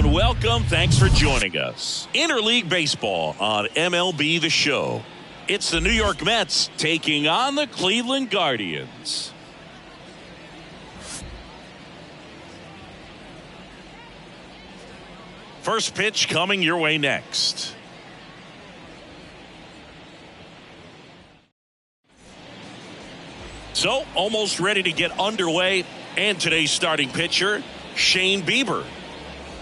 and welcome. Thanks for joining us. Interleague Baseball on MLB The Show. It's the New York Mets taking on the Cleveland Guardians. First pitch coming your way next. So, almost ready to get underway. And today's starting pitcher, Shane Bieber.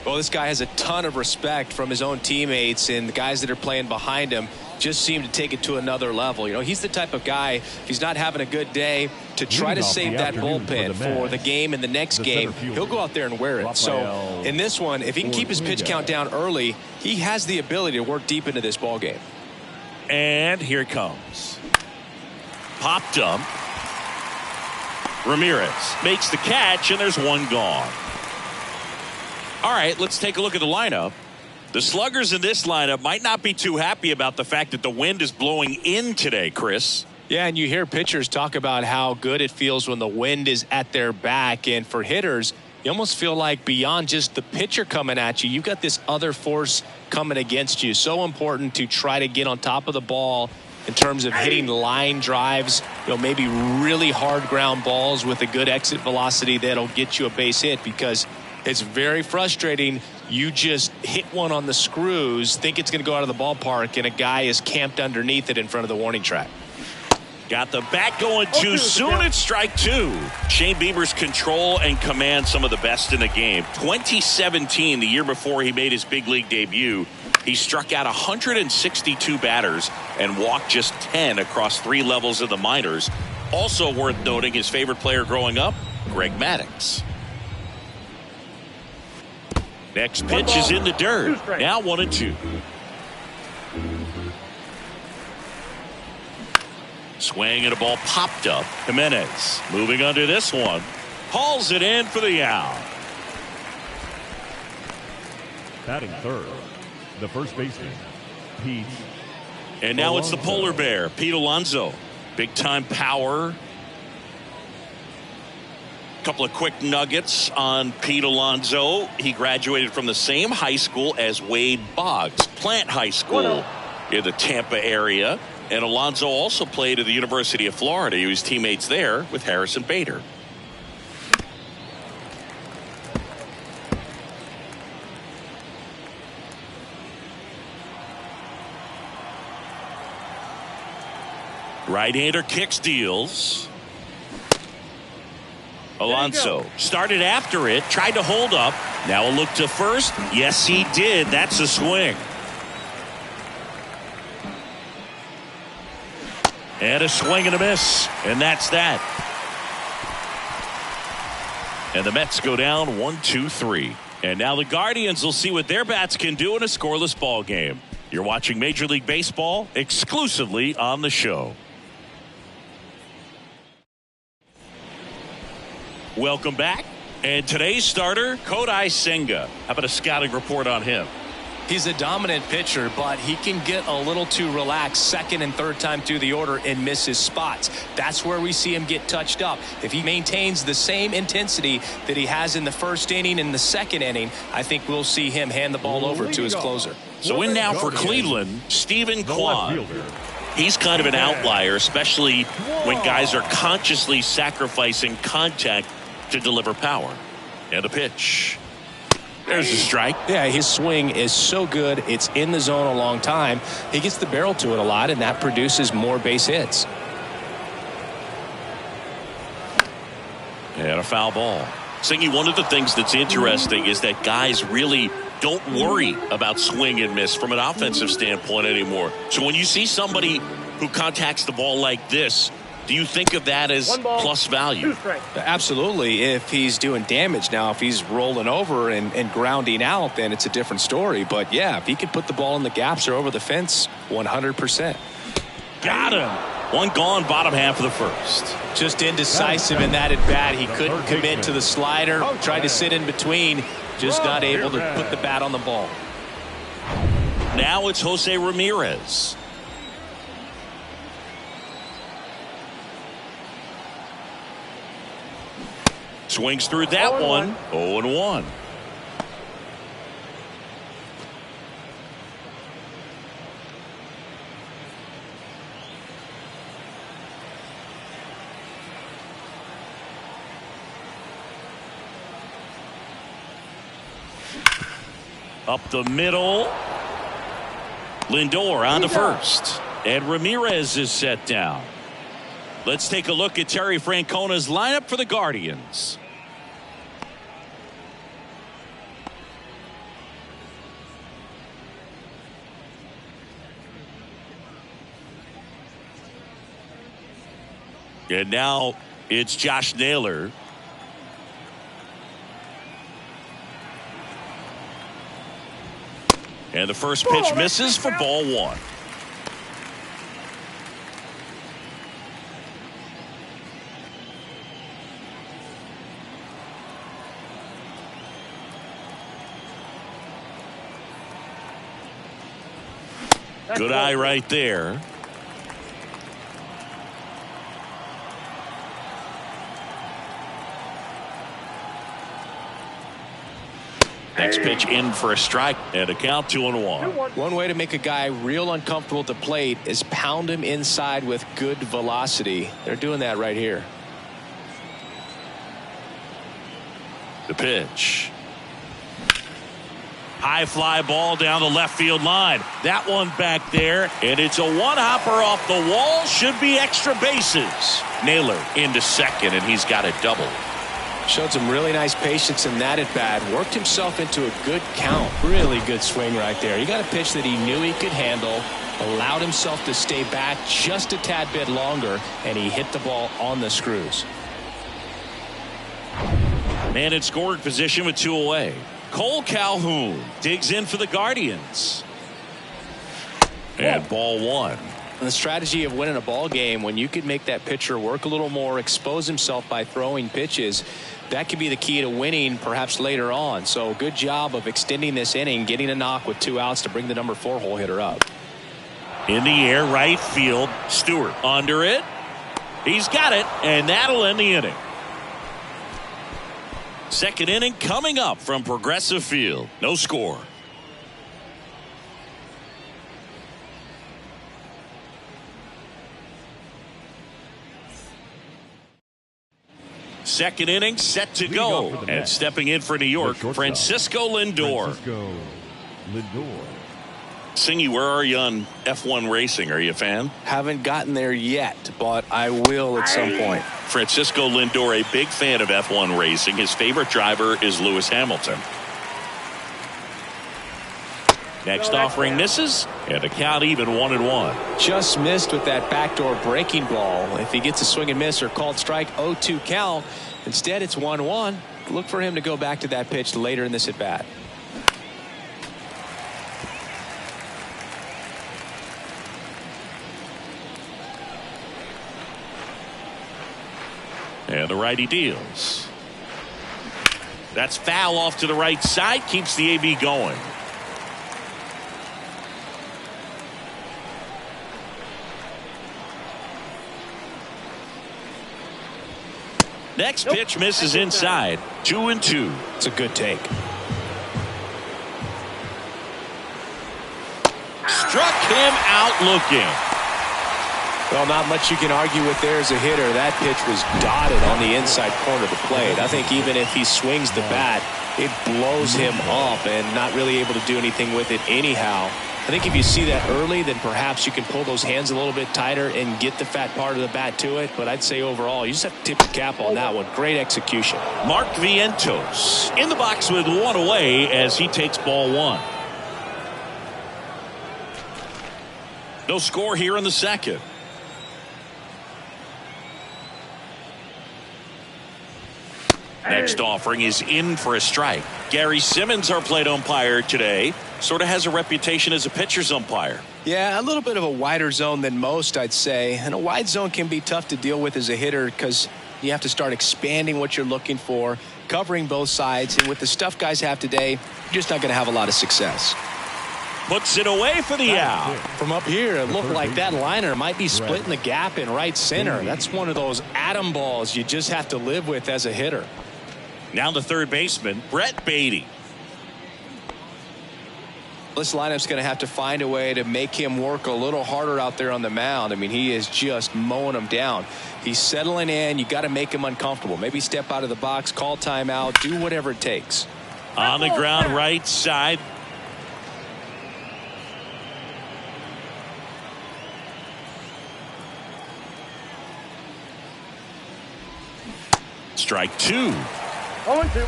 Well, this guy has a ton of respect from his own teammates, and the guys that are playing behind him just seem to take it to another level. You know, he's the type of guy, if he's not having a good day, to try to save that bullpen for the game and the next game, he'll go out there and wear it. So in this one, if he can keep his pitch count down early, he has the ability to work deep into this ball game. And here it comes. Popped up. Ramirez makes the catch, and there's one gone. All right, let's take a look at the lineup. The sluggers in this lineup might not be too happy about the fact that the wind is blowing in today, Chris. Yeah, and you hear pitchers talk about how good it feels when the wind is at their back. And for hitters, you almost feel like beyond just the pitcher coming at you, you've got this other force coming against you. So important to try to get on top of the ball in terms of hitting line drives, maybe really hard ground balls with a good exit velocity that'll get you a base hit, because it's very frustrating. You just hit one on the screws, think it's going to go out of the ballpark, and a guy is camped underneath it in front of the warning track. Got the bat going too soon. It's strike two. Shane Bieber's control and command some of the best in the game. 2017, the year before he made his big league debut, he struck out 162 batters and walked just 10 across 3 levels of the minors. Also worth noting, his favorite player growing up, Greg Maddux. Next pitch is in the dirt. Now 1-2. Swing and a ball popped up. Jimenez moving under this one. Hauls it in for the out. Batting third, the first baseman, Pete. And now it's the polar bear, Pete Alonso. Big time power. Couple of quick nuggets on Pete Alonso. He graduated from the same high school as Wade Boggs, Plant High School in the Tampa area. And Alonso also played at the University of Florida. He was teammates there with Harrison Bader. Right-hander kicks, deals. Alonso started after it, tried to hold up. Now a look to first. Yes, he did. That's a swing. And a swing and a miss. And that's that. And the Mets go down 1-2-3. And now the Guardians will see what their bats can do in a scoreless ball game. You're watching Major League Baseball exclusively on the show. Welcome back. And today's starter, Kodai Senga. How about a scouting report on him? He's a dominant pitcher, but he can get a little too relaxed second and third time through the order and miss his spots. That's where we see him get touched up. If he maintains the same intensity that he has in the first inning and the second inning, I think we'll see him hand the ball over to his closer. So in now for Cleveland, Stephen Kwan. He's kind of an outlier, especially when guys are consciously sacrificing contact to deliver power. And a pitch. There's a strike. Yeah, his swing is so good. It's in the zone a long time. He gets the barrel to it a lot, and that produces more base hits. And a foul ball. Singy, one of the things that's interesting is that guys really don't worry about swing and miss from an offensive standpoint anymore. So when you see somebody who contacts the ball like this, do you think of that as plus value? Absolutely, if he's doing damage. Now, if he's rolling over and grounding out, then it's a different story. But, yeah, if he can put the ball in the gaps or over the fence, 100%. Got him. One gone, bottom half of the first. Just indecisive in that at bat. He couldn't commit to the slider, tried to sit in between, just not able to put the bat on the ball. Now it's Jose Ramirez. Swings through that one. 0-1. Up the middle. Lindor on to first. And Ramirez is set down. Let's take a look at Terry Francona's lineup for the Guardians. And now it's Josh Naylor. And the first pitch misses for ball one. Good eye right there. Next pitch in for a strike and a count 2-1. One way to make a guy real uncomfortable at the plate is pound him inside with good velocity. They're doing that right here. The pitch. High fly ball down the left field line. That one back there, and it's a one-hopper off the wall. Should be extra bases. Naylor into second, and he's got a double. Showed some really nice patience in that at bat. Worked himself into a good count. Really good swing right there. He got a pitch that he knew he could handle, allowed himself to stay back just a tad bit longer, and he hit the ball on the screws. Man in scoring position with 2 away. Cole Calhoun digs in for the Guardians. And ball one. And the strategy of winning a ball game, when you could make that pitcher work a little more, expose himself by throwing pitches, that could be the key to winning perhaps later on. So good job of extending this inning, getting a knock with 2 outs to bring the number 4 hole hitter up. In the air, right field. Stewart under it. He's got it, and that'll end the inning. Second inning coming up from Progressive Field. No score. Second inning set to go. And stepping in for New York, Francisco Lindor. Singy, where are you on F1 racing? Are you a fan? Haven't gotten there yet, but I will at some point. Francisco Lindor, a big fan of F1 racing. His favorite driver is Lewis Hamilton. Next offering misses, and the count even 1-1. Just missed with that backdoor breaking ball. If he gets a swing and miss or called strike, 0-2 count. Instead, it's 1-1. Look for him to go back to that pitch later in this at bat. And the righty deals. That's foul off to the right side. Keeps the AB going. Next pitch misses inside. 2-2. It's a good take. Struck him out looking. Well, not much you can argue with there as a hitter. That pitch was dotted on the inside corner of the plate. I think even if he swings the bat, it blows him up and not really able to do anything with it anyhow. I think if you see that early, then perhaps you can pull those hands a little bit tighter and get the fat part of the bat to it. But I'd say overall, you just have to tip the cap on that one. Great execution. Mark Vientos in the box with 1 away as he takes ball 1. No score here in the second. Next offering is in for a strike. Gary Simmons, our plate umpire today, sort of has a reputation as a pitcher's umpire. Yeah, a little bit of a wider zone than most, I'd say. And a wide zone can be tough to deal with as a hitter because you have to start expanding what you're looking for, covering both sides. And with the stuff guys have today, you're just not going to have a lot of success. Puts it away for the out. From up here, it looked like that liner might be splitting the gap in right center. That's one of those atom balls you just have to live with as a hitter. Now the third baseman, Brett Beatty. This lineup's going to have to find a way to make him work a little harder out there on the mound. I mean, he is just mowing them down. He's settling in. You got to make him uncomfortable. Maybe step out of the box, call timeout, do whatever it takes. On the ground right side, Strike two. 0-2.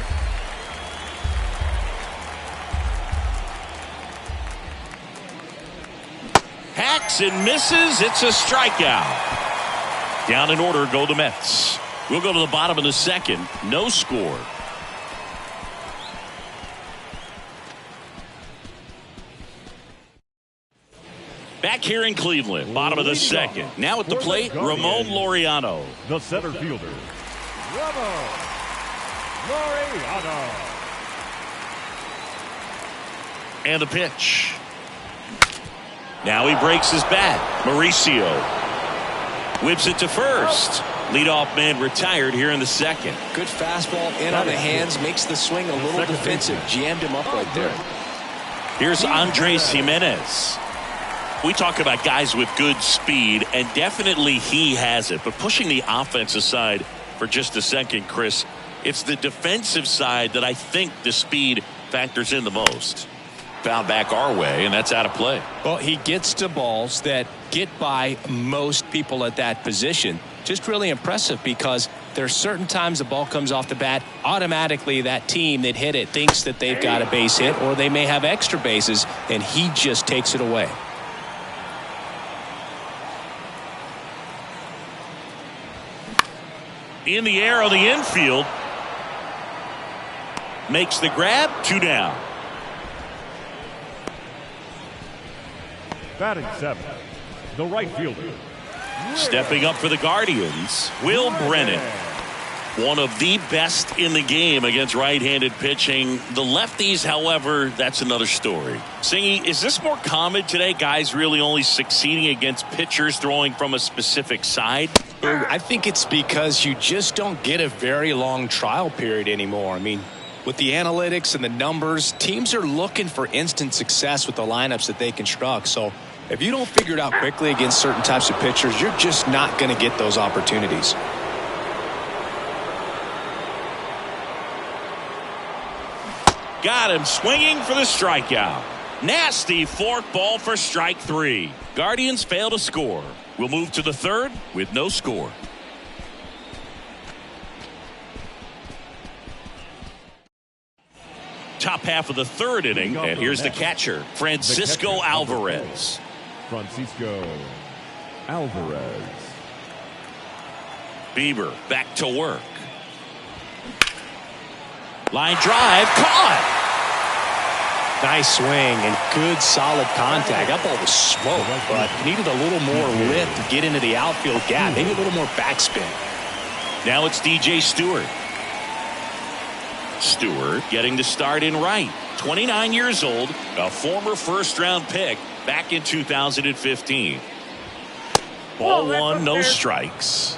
Hacks and misses. It's a strikeout. Down in order go the Mets. We'll go to the bottom of the second. No score. Back here in Cleveland, bottom of the second. Now at the plate, Ramon Laureano. The center fielder, Ramon Laureano. And the pitch. Now he breaks his bat. Mauricio whips it to first. Leadoff man retired here in the second. Good fastball in on the hands, makes the swing a little defensive. Jammed him up right there. Here's Andres Jimenez. We talk about guys with good speed, and definitely he has it. But pushing the offense aside for just a second, Chris, it's the defensive side that I think the speed factors in the most. Foul back our way, and that's out of play. Well, he gets to balls that get by most people at that position. Just really impressive, because there's certain times the ball comes off the bat, automatically that team that hit it thinks that they've got a base hit, or they may have extra bases, and he just takes it away. In the air on the infield. Makes the grab. 2 down. Batting seventh, the right fielder. Stepping up for the Guardians, Will Brennan. One of the best in the game against right-handed pitching. The lefties, however, that's another story. Singy, is this more common today? Guys really only succeeding against pitchers throwing from a specific side? I think it's because you just don't get a very long trial period anymore. I mean, with the analytics and the numbers, teams are looking for instant success with the lineups that they construct. So if you don't figure it out quickly against certain types of pitchers, you're just not going to get those opportunities. Got him swinging for the strikeout. Nasty forkball for strike 3. Guardians fail to score. We'll move to the third with no score. Top half of the third inning, and here's the catcher, Francisco Alvarez. Francisco Alvarez. Bieber back to work. Line drive, caught. Nice swing and good solid contact. That ball was smoked, but needed a little more lift to get into the outfield gap. Maybe a little more backspin. Now it's DJ Stewart. Stewart getting the start in right. 29 years old, a former first-round pick back in 2015. Ball one, no strikes.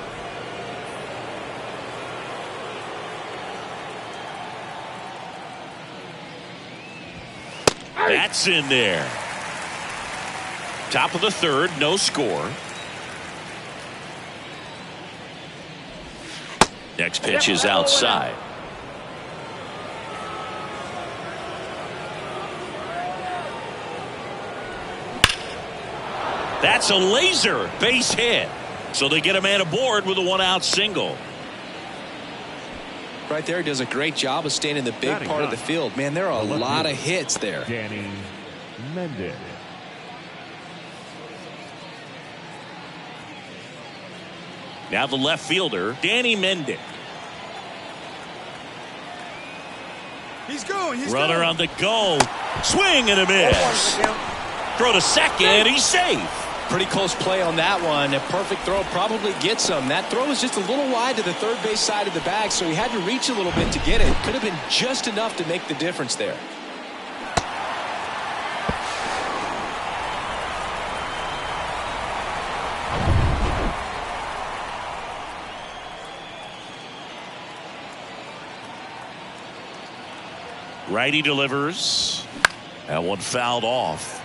That's in there. Top of the third, no score. Next pitch is outside. That's a laser base hit. So they get a man aboard with a 1-out single. Right there, does a great job of staying in the big part of the field. Man, there are a lot of hits there. Danny Mendez. Now the left fielder, Danny Mendick. He's going. Runner on the go. Swing and a miss. Throw to second. He's safe. Pretty close play on that one. A perfect throw probably gets him. That throw was just a little wide to the third base side of the bag, so he had to reach a little bit to get it. Could have been just enough to make the difference there. Righty delivers. That one fouled off.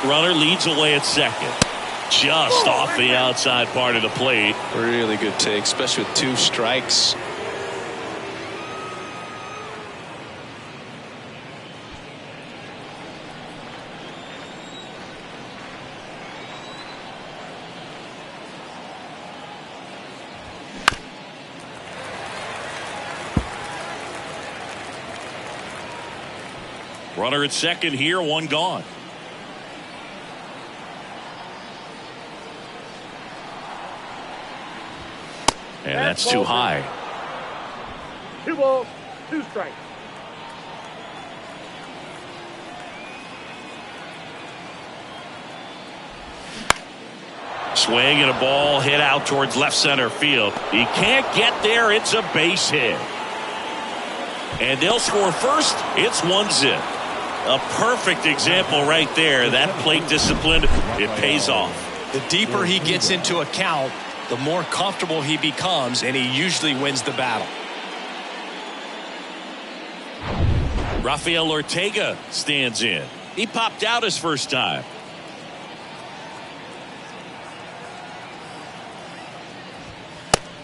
Runner leads away at second. Just off the outside part of the plate. Really good take, especially with 2 strikes. Runner at second here, one gone. And that's too high. 2 balls, 2 strikes. Swing and a ball hit out towards left center field. He can't get there. It's a base hit. And they'll score first. It's 1-0. A perfect example right there. That plate discipline, it pays off. The deeper he gets into a count, the more comfortable he becomes, and he usually wins the battle. Rafael Ortega stands in. He popped out his first time.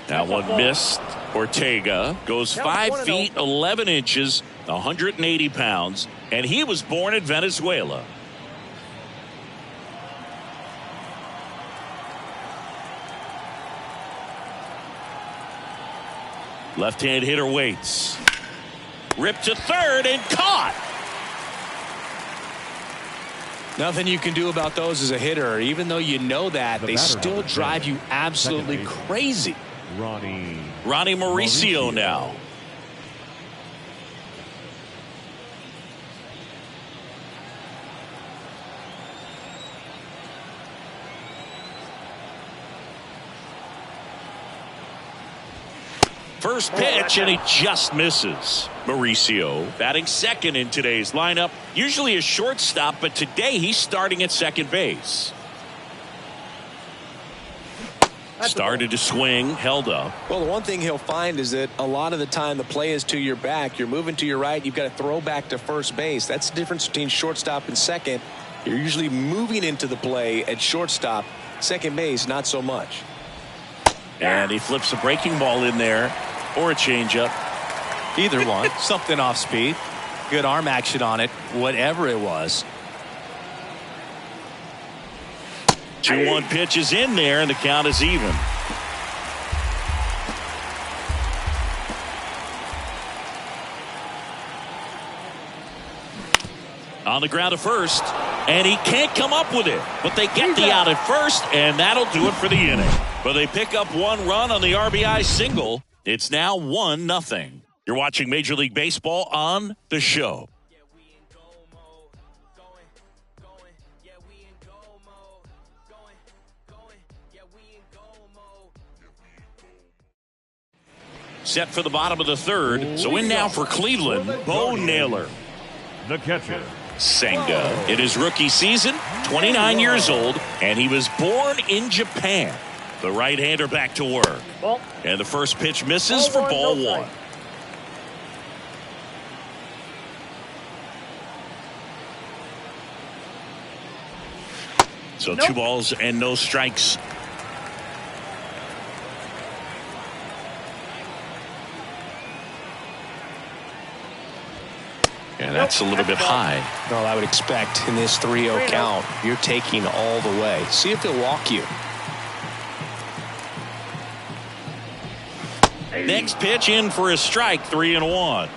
That one missed. Ortega goes 5 feet 11 inches, 180 pounds, and he was born in Venezuela. Left-hand hitter waits. Ripped to third and caught. Nothing you can do about those as a hitter. Even though you know that, they still drive you absolutely crazy. Ronnie Mauricio now. First pitch, and he just misses. Mauricio batting second in today's lineup. Usually a shortstop, but today he's starting at second base. Started to swing, held up. Well, the one thing he'll find is that a lot of the time the play is to your back. You're moving to your right. You've got to throw back to first base. That's the difference between shortstop and second. You're usually moving into the play at shortstop. Second base, not so much. And he flips a breaking ball in there, or a changeup. Either one. Something off speed. Good arm action on it. Whatever it was. 2-1 pitch is in there, and the count is even. On the ground to first, and he can't come up with it. But they get the out at first, and that'll do it for the inning. But they pick up 1 run on the RBI single. It's now 1-0. You're watching Major League Baseball on The Show. Set for the bottom of the third. So in now for Cleveland, Bo Naylor. The catcher, Senga. In his rookie season, 29 years old, and he was born in Japan. The right-hander back to work. And the first pitch misses for ball 1. So 2 balls and no strikes. And that's a little bit high. Well, I would expect in this 3-0 count, you're taking all the way. See if he'll walk you. Next pitch in for a strike, 3-1.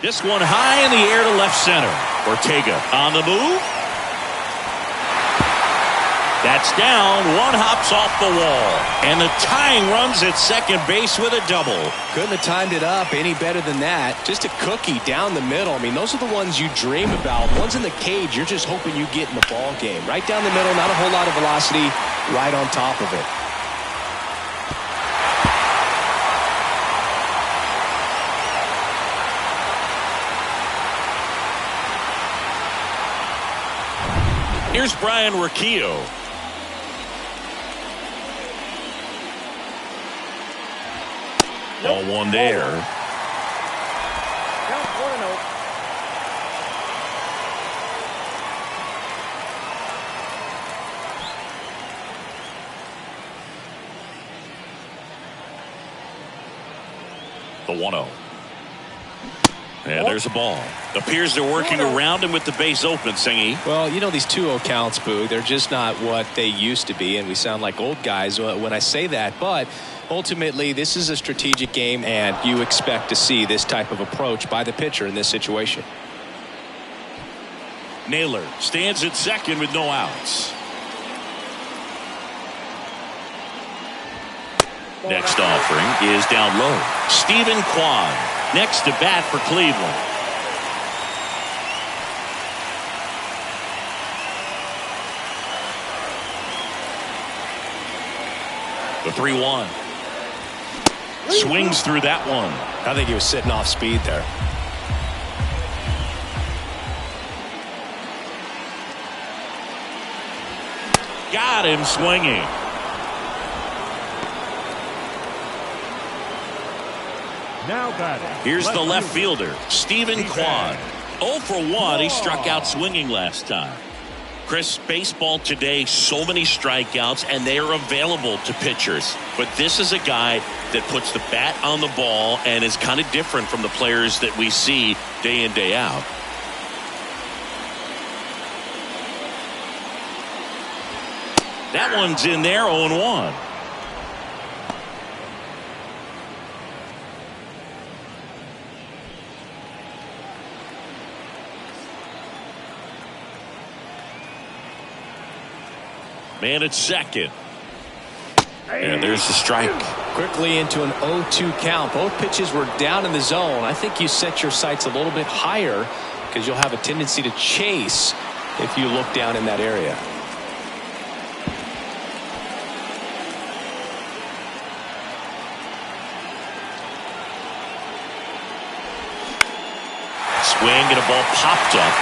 This one high in the air to left center. Ortega on the move. That's down. 1 hops off the wall. And the tying runs at second base with a double. Couldn't have timed it up any better than that. Just a cookie down the middle. I mean, those are the ones you dream about. Ones in the cage, you're just hoping you get in the ball game. Right down the middle, not a whole lot of velocity, right on top of it. Here's Brian Riccio. Ball 1 there. Count 1-0. The 1-0. And there's a ball. Appears they're working around him with the base open, Singy. Well, you know, these 2-0 counts, Boo, they're just not what they used to be, and we sound like old guys when I say that. But ultimately, this is a strategic game, and you expect to see this type of approach by the pitcher in this situation. Naylor stands at second with no outs. Next offering is down low. Stephen Kwan next to bat for Cleveland. The 3-1. Swings through that one. I think he was sitting off speed there. Got him swinging. Now batting. Here's the left fielder, Stephen Kwan. 0 for 1. He struck out swinging last time. Chris, baseball today, so many strikeouts, and they are available to pitchers. But this is a guy that puts the bat on the ball and is kind of different from the players that we see day in, day out. That one's in there, 0-1. Man at second. And there's the strike. Quickly into an 0-2 count. Both pitches were down in the zone. I think you set your sights a little bit higher because you'll have a tendency to chase if you look down in that area. Swing and a ball popped up.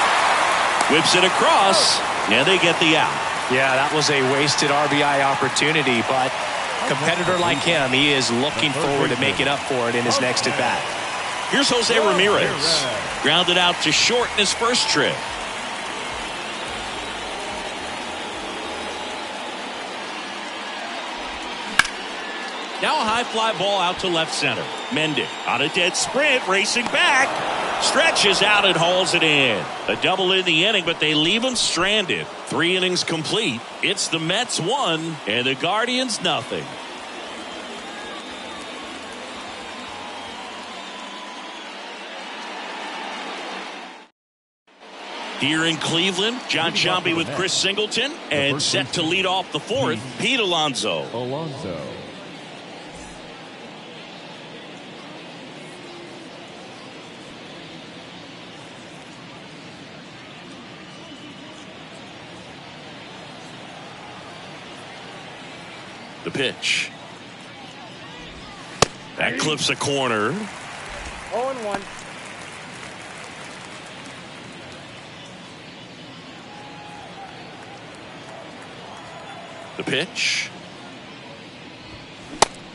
Whips it across. And they get the out. Yeah, that was a wasted RBI opportunity, but a competitor like him, he is looking forward to making up for it in his next at bat. Here's Jose Ramirez. Grounded out to short in his first trip. Now a high fly ball out to left center. Mendick on a dead sprint, racing back. Stretches out and hauls it in. A double in the inning, but they leave him stranded. 3 innings complete. It's the Mets 1 and the Guardians nothing. Here in Cleveland, John Sciambi with Chris Singleton, and set to lead off the 4th, Pete Alonso. The pitch. That clips a corner. 0-1. The pitch.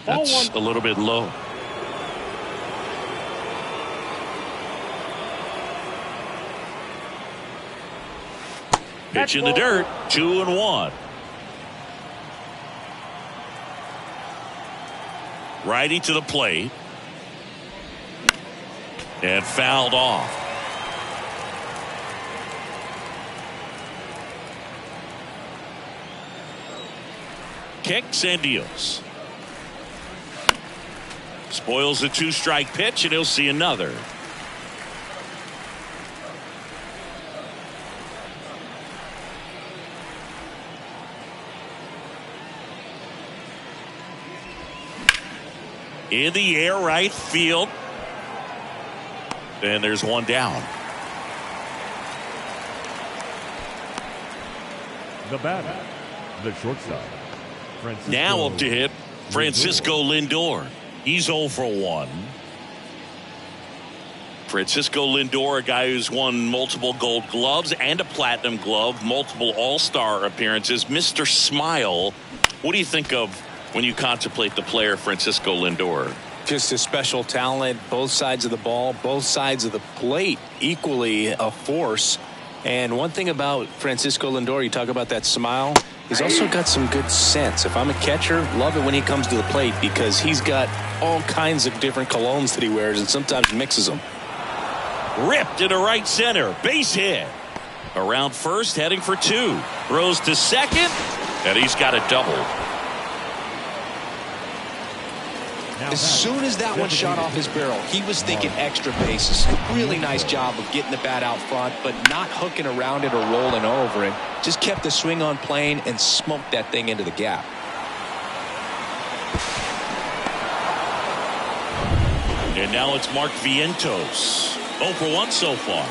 That's a little bit low. Pitch in the dirt. 2-1. Righty to the plate. And fouled off. Kicks and deals. Spoils a 2-strike pitch, and he'll see another. In the air, right field. And there's one down. The batter, the shortstop. Now up to hit Francisco Lindor. He's 0 for 1. Francisco Lindor, a guy who's won multiple Gold Gloves and a Platinum Glove, multiple All-Star appearances. Mr. Smile, what do you think of when you contemplate the player Francisco Lindor? Just a special talent, both sides of the ball, both sides of the plate, equally a force. And one thing about Francisco Lindor, you talk about that smile, he's also got some good sense. If I'm a catcher, love it when he comes to the plate because he's got all kinds of different colognes that he wears and sometimes mixes them. Ripped into right center. Base hit. Around first, heading for 2. Throws to second, and he's got a double. As soon as that one shot off his barrel, he was thinking extra bases. Really nice job of getting the bat out front, but not hooking around it or rolling over it. Just kept the swing on plane and smoked that thing into the gap. And now it's Mark Vientos. 0 for 1 so far.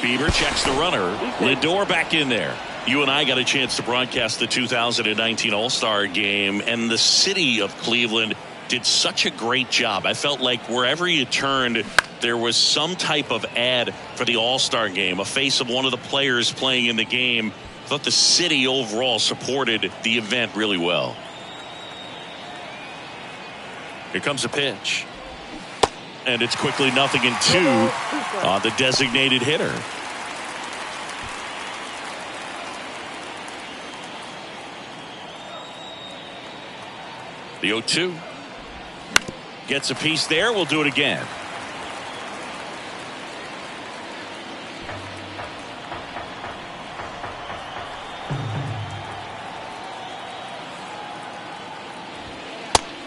Bieber checks the runner. Lindor back in there. You and I got a chance to broadcast the 2019 All-Star Game, and the city of Cleveland did such a great job. I felt like wherever you turned, there was some type of ad for the All-Star Game, a face of one of the players playing in the game. I thought the city overall supported the event really well. Here comes a pitch. And it's quickly 0-2 on the designated hitter. The 0-2. Gets a piece there. We'll do it again.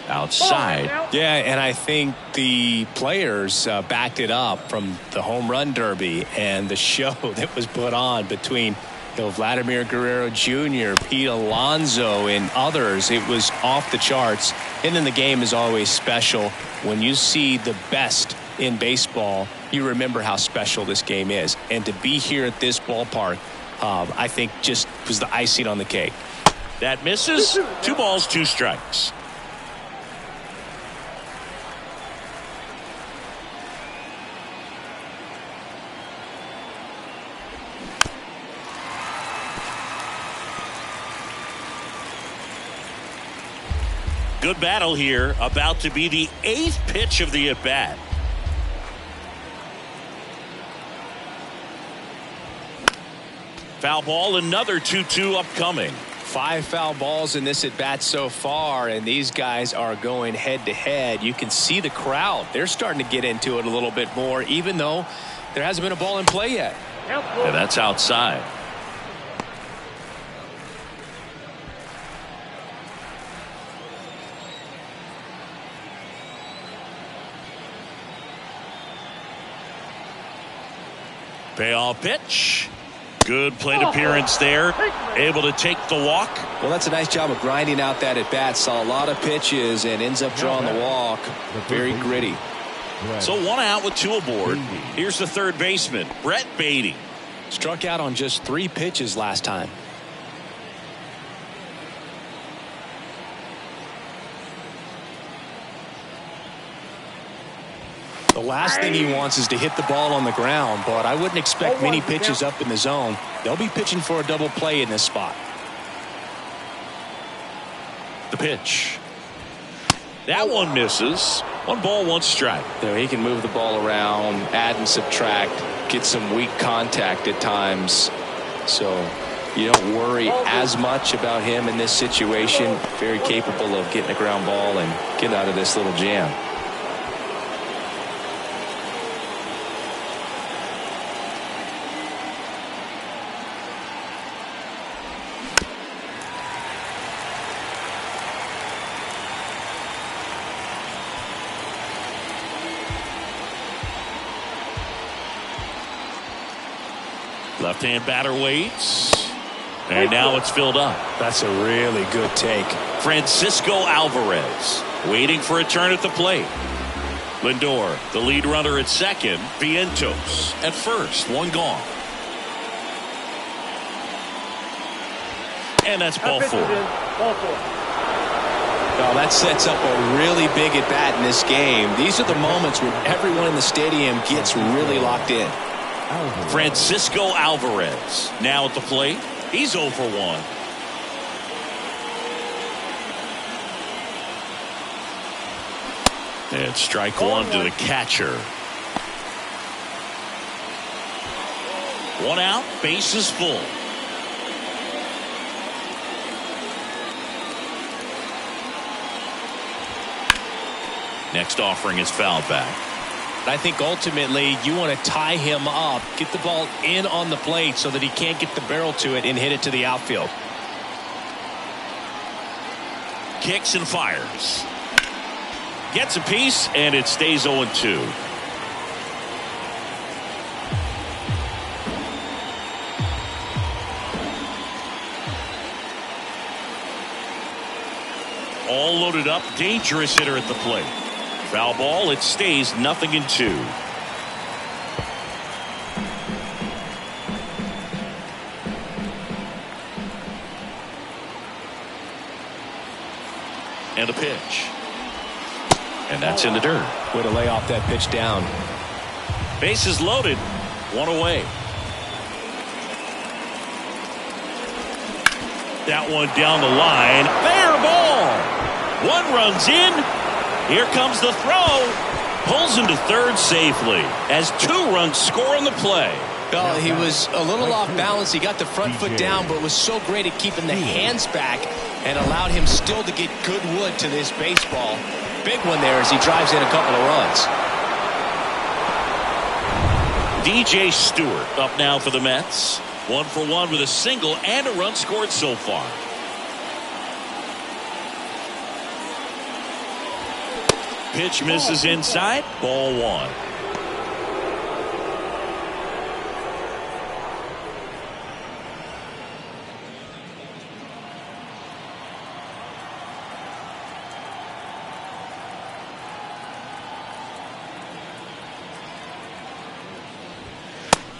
Outside. Yeah, and I think the players backed it up from the home run derby and the show that was put on between Vladimir Guerrero Jr., Pete Alonso, and others. It was off the charts. And then the game is always special. When you see the best in baseball, you remember how special this game is. And to be here at this ballpark, I think just was the icing on the cake. That misses. 2 balls, 2 strikes. Good battle here. About to be the 8th pitch of the at-bat. Foul ball, another 2-2 upcoming. 5 foul balls in this at-bat so far, and these guys are going head-to-head. You can see the crowd. They're starting to get into it a little bit more, even though there hasn't been a ball in play yet. Yeah, that's outside. Payoff pitch. Good plate appearance there. Able to take the walk. Well, that's a nice job of grinding out that at bat. Saw a lot of pitches and ends up drawing the walk. Very gritty. So 1 out with 2 aboard. Here's the third baseman, Brett Beatty. Struck out on just 3 pitches last time. The last thing he wants is to hit the ball on the ground, but I wouldn't expect many pitches up in the zone. They'll be pitching for a double play in this spot. The pitch. That one misses. 1 ball, 1 strike. He can move the ball around, add and subtract, get some weak contact at times. So you don't worry as much about him in this situation. Very capable of getting a ground ball and get out of this little jam. Left-hand batter waits. And now it's filled up. That's a really good take. Francisco Alvarez waiting for a turn at the plate. Lindor, the lead runner at second. Vientos at first. 1 gone. And that's ball 4. Well, that sets up a really big at-bat in this game. These are the moments when everyone in the stadium gets really locked in. Francisco Alvarez now at the plate. He's 0 for 1. And strike 1 to the catcher. 1 out, bases full. Next offering is fouled back. I think ultimately you want to tie him up, get the ball in on the plate so that he can't get the barrel to it and hit it to the outfield. Kicks and fires. Gets a piece, and it stays 0-2. All loaded up, dangerous hitter at the plate. Foul ball, it stays 0-2. And a pitch. And that's in the dirt. Way to lay off that pitch down. Bases loaded, one away. That one down the line. Fair ball. One runs in. Here comes the throw. Pulls him to third safely as 2 runs score on the play. Well, he was a little off balance. He got the front foot down, but was so great at keeping the hands back and allowed him still to get good wood to this baseball. Big one there as he drives in a couple of runs. DJ Stewart up now for the Mets. 1 for 1 with a single and a run scored so far. Pitch misses inside. Ball 1.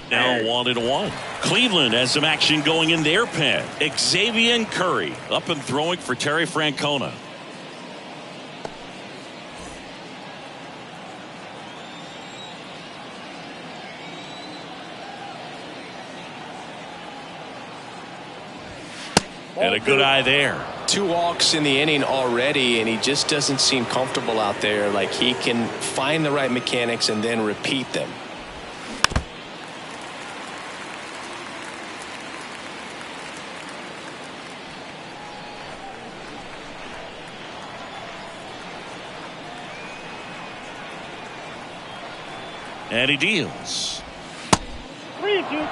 Now 1-1. Cleveland has some action going in their pen. Xavier Curry up and throwing for Terry Francona. And a good eye there. 2 walks in the inning already, and he just doesn't seem comfortable out there. Like he can find the right mechanics and then repeat them. And he deals. 3-2.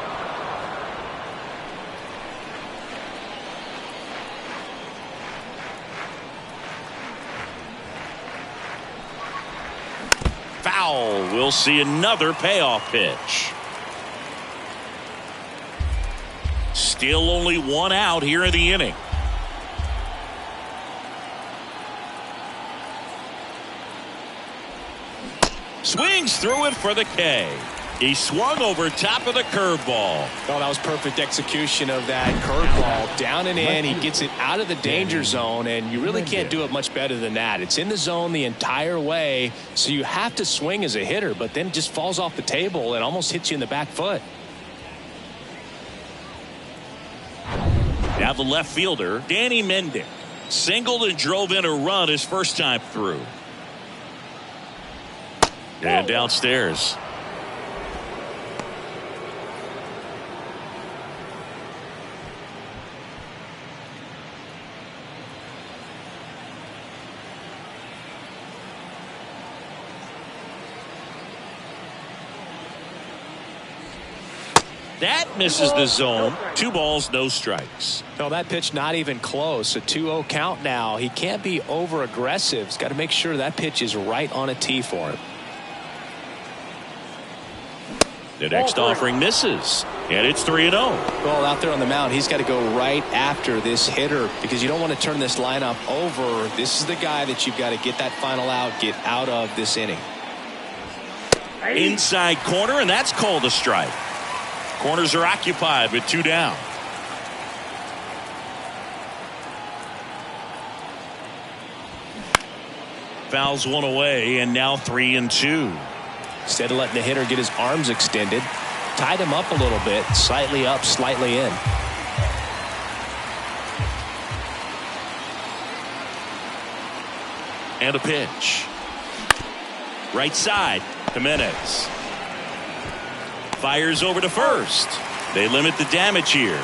Foul. We'll see another payoff pitch. Still only 1 out here in the inning. Swings through it for the K. He swung over top of the curveball. Oh, that was perfect execution of that curveball. Down and in. He gets it out of the danger zone, and you really can't do it much better than that. It's in the zone the entire way, so you have to swing as a hitter, but then it just falls off the table and almost hits you in the back foot. Now the left fielder, Danny Mendick, singled and drove in a run his first time through. And downstairs. That misses the zone. 2 balls, no strikes. No, that pitch not even close. A 2-0 count now. He can't be over aggressive. He's got to make sure that pitch is right on a tee for him. The next offering misses, and it's 3-0. Well, out there on the mound, he's got to go right after this hitter because you don't want to turn this lineup over. This is the guy that you've got to get that final out, get out of this inning. Inside corner, and that's called a strike. Corners are occupied with 2 down. Fouls 1 away, and now 3-2. Instead of letting the hitter get his arms extended, tied him up a little bit, slightly up, slightly in. And a pitch. Right side, Jimenez. Fires over to first. They limit the damage here.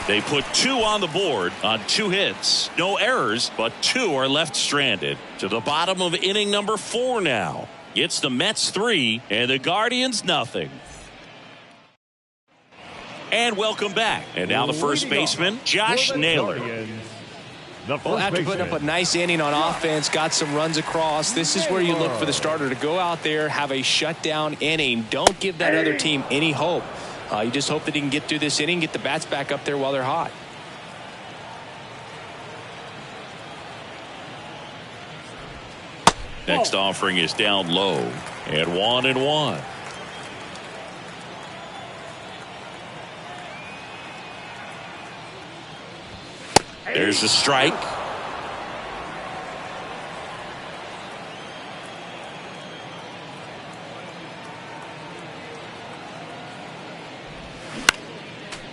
They put 2 on the board on 2 hits. No errors, but 2 are left stranded. To the bottom of inning number 4 now. It's the Mets 3 and the Guardians nothing. And welcome back. And now the first baseman, Josh Naylor. Well, after putting up a nice inning on offense, got some runs across, this is where you look for the starter to go out there, have a shutdown inning. Don't give that other team any hope. You just hope that he can get through this inning, get the bats back up there while they're hot. Next offering is down low. And 1-1. There's a strike.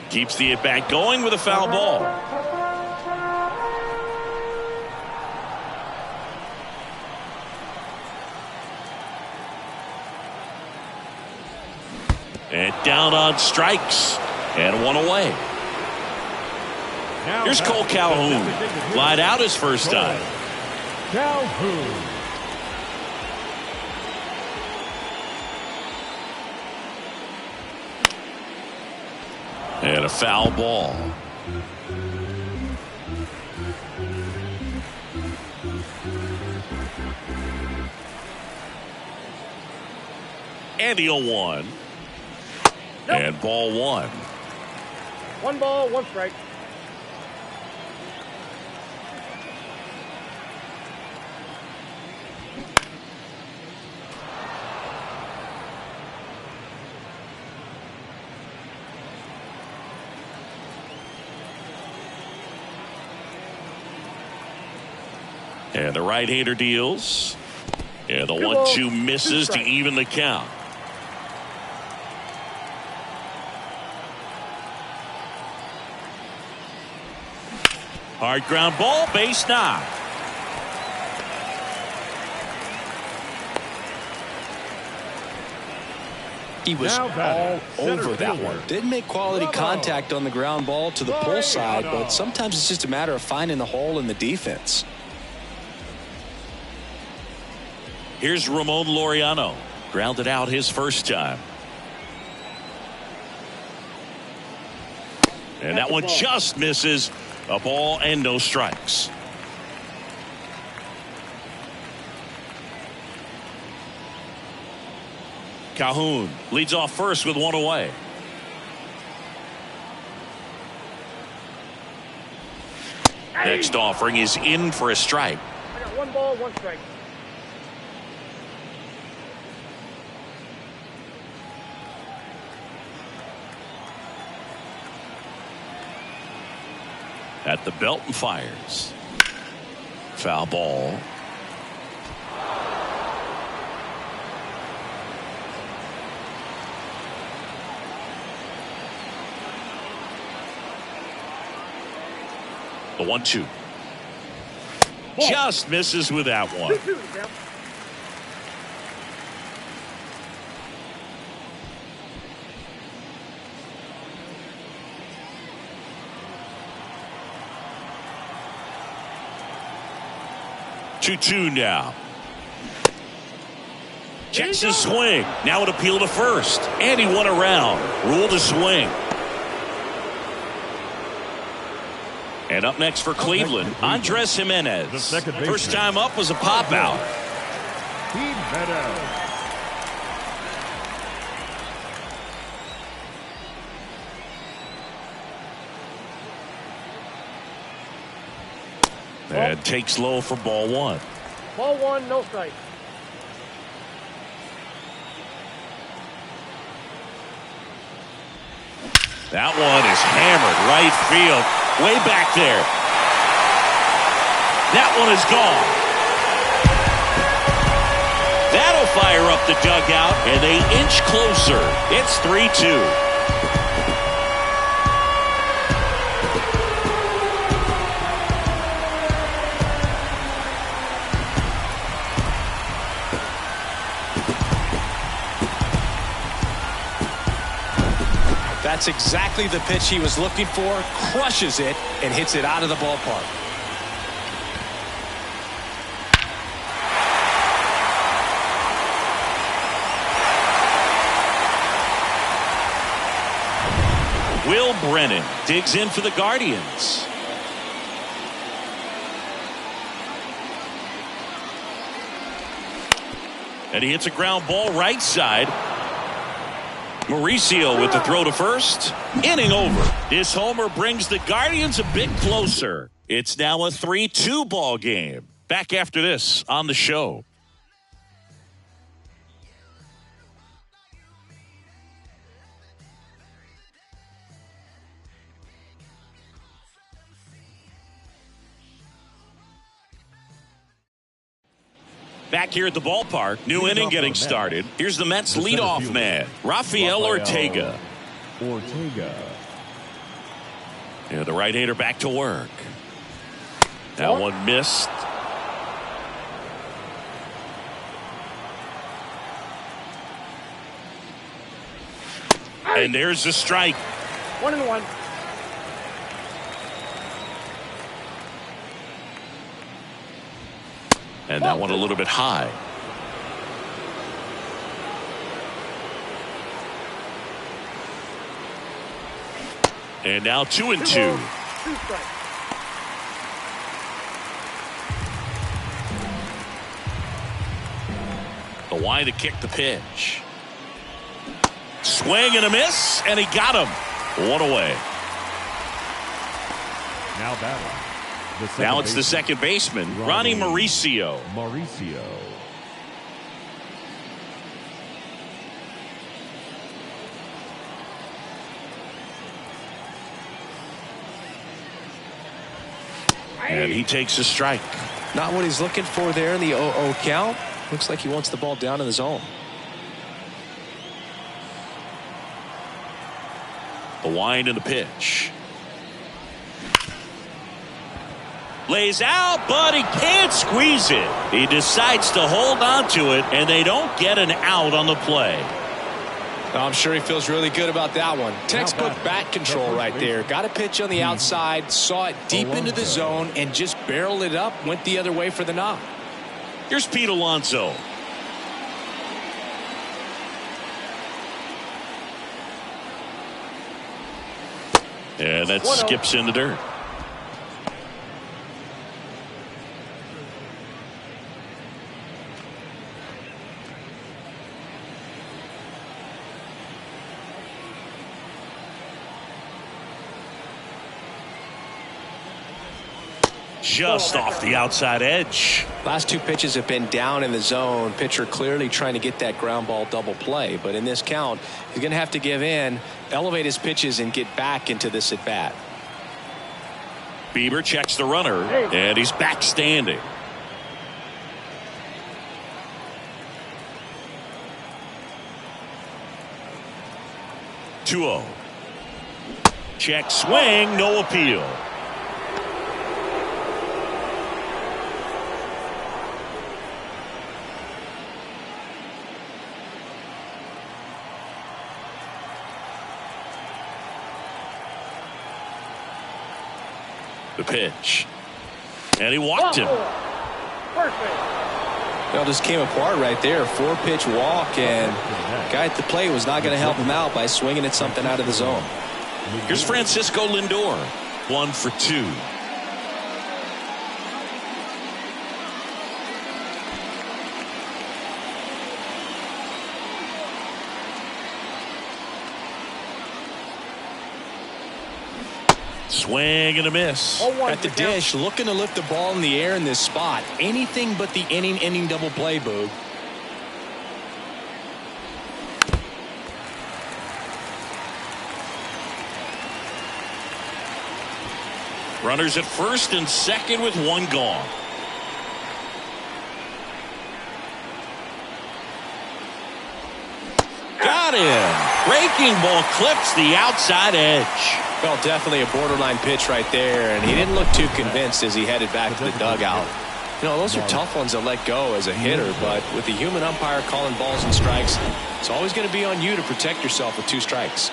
Keeps the at-bat going with a foul ball. And down on strikes. And one away. Here's Cole Calhoun. Lied out his first time. Calhoun. And a foul ball. And the 0-1. And ball 1. 1 ball, 1 strike. And the right-hander deals. And the 1-2 misses to even the count. Hard ground ball, base knock. He was all over that one. Didn't make quality contact on the ground ball to the pull side, but sometimes it's just a matter of finding the hole in the defense. Here's Ramon Laureano. Grounded out his first time. And that one just misses. A ball and no strikes. Calhoun leads off first with 1 away. Next offering is in for a strike. I got 1 ball, 1 strike. At the belt and fires. Foul ball. The 1-2. Just misses with that one. 2-2, yeah. Two now. Checks his swing. Now an appeal to first. And he won around. Ruled a swing. And up next for Cleveland, Andres Jimenez. First time up was a pop out. And takes low for ball 1. Ball 1, no strike. That one is hammered right field. Way back there. That one is gone. That'll fire up the dugout, and they inch closer. It's 3-2. That's exactly the pitch he was looking for. Crushes it and hits it out of the ballpark. Will Brennan digs in for the Guardians. And he hits a ground ball right side. Mauricio with the throw to first. Inning over. This homer brings the Guardians a bit closer. It's now a 3-2 ball game. Back after this on the show. Back here at the ballpark, new inning getting started. Here's the Mets leadoff man, Rafael Ortega. Yeah, the right-hander back to work. That one missed. And there's the strike. 1-1. And that one a little bit high. And now 2-2. 2 strikes. The wind to kick the pitch. Swing and a miss, and he got him. One away. Now batting. Now it's the second baseman, Ronnie Mauricio. And he takes a strike. Not what he's looking for there in the 0-0 count. Looks like he wants the ball down in the zone. The wind and the pitch. Lays out, but he can't squeeze it. He decides to hold on to it, and they don't get an out on the play. I'm sure he feels really good about that one. Textbook bat control right there. Got a pitch on the outside, saw it deep into the zone, and just barreled it up, went the other way for the knock. Here's Pete Alonso. And that skips in the dirt. Just off the outside edge. Last two pitches have been down in the zone. Pitcher clearly trying to get that ground ball double play. But in this count, he's going to have to give in, elevate his pitches, and get back into this at bat. Bieber checks the runner, and he's back standing. (2-0). Check swing, no appeal. The pitch, and he walked him. It all just came apart right there. 4-pitch walk, and guy at the plate was not going to help him out by swinging at something out of the zone. Here's Francisco Lindor, 1 for 2. Swing and a miss. At the dish, looking to lift the ball in the air in this spot. Anything but the inning double play, Boog. Runners at first and second with one gone. Got him. Breaking ball clips the outside edge. Well, definitely a borderline pitch right there, and he didn't look too convinced as he headed back to the dugout. You know, those are tough ones to let go as a hitter, but with the human umpire calling balls and strikes, it's always going to be on you to protect yourself with 2 strikes.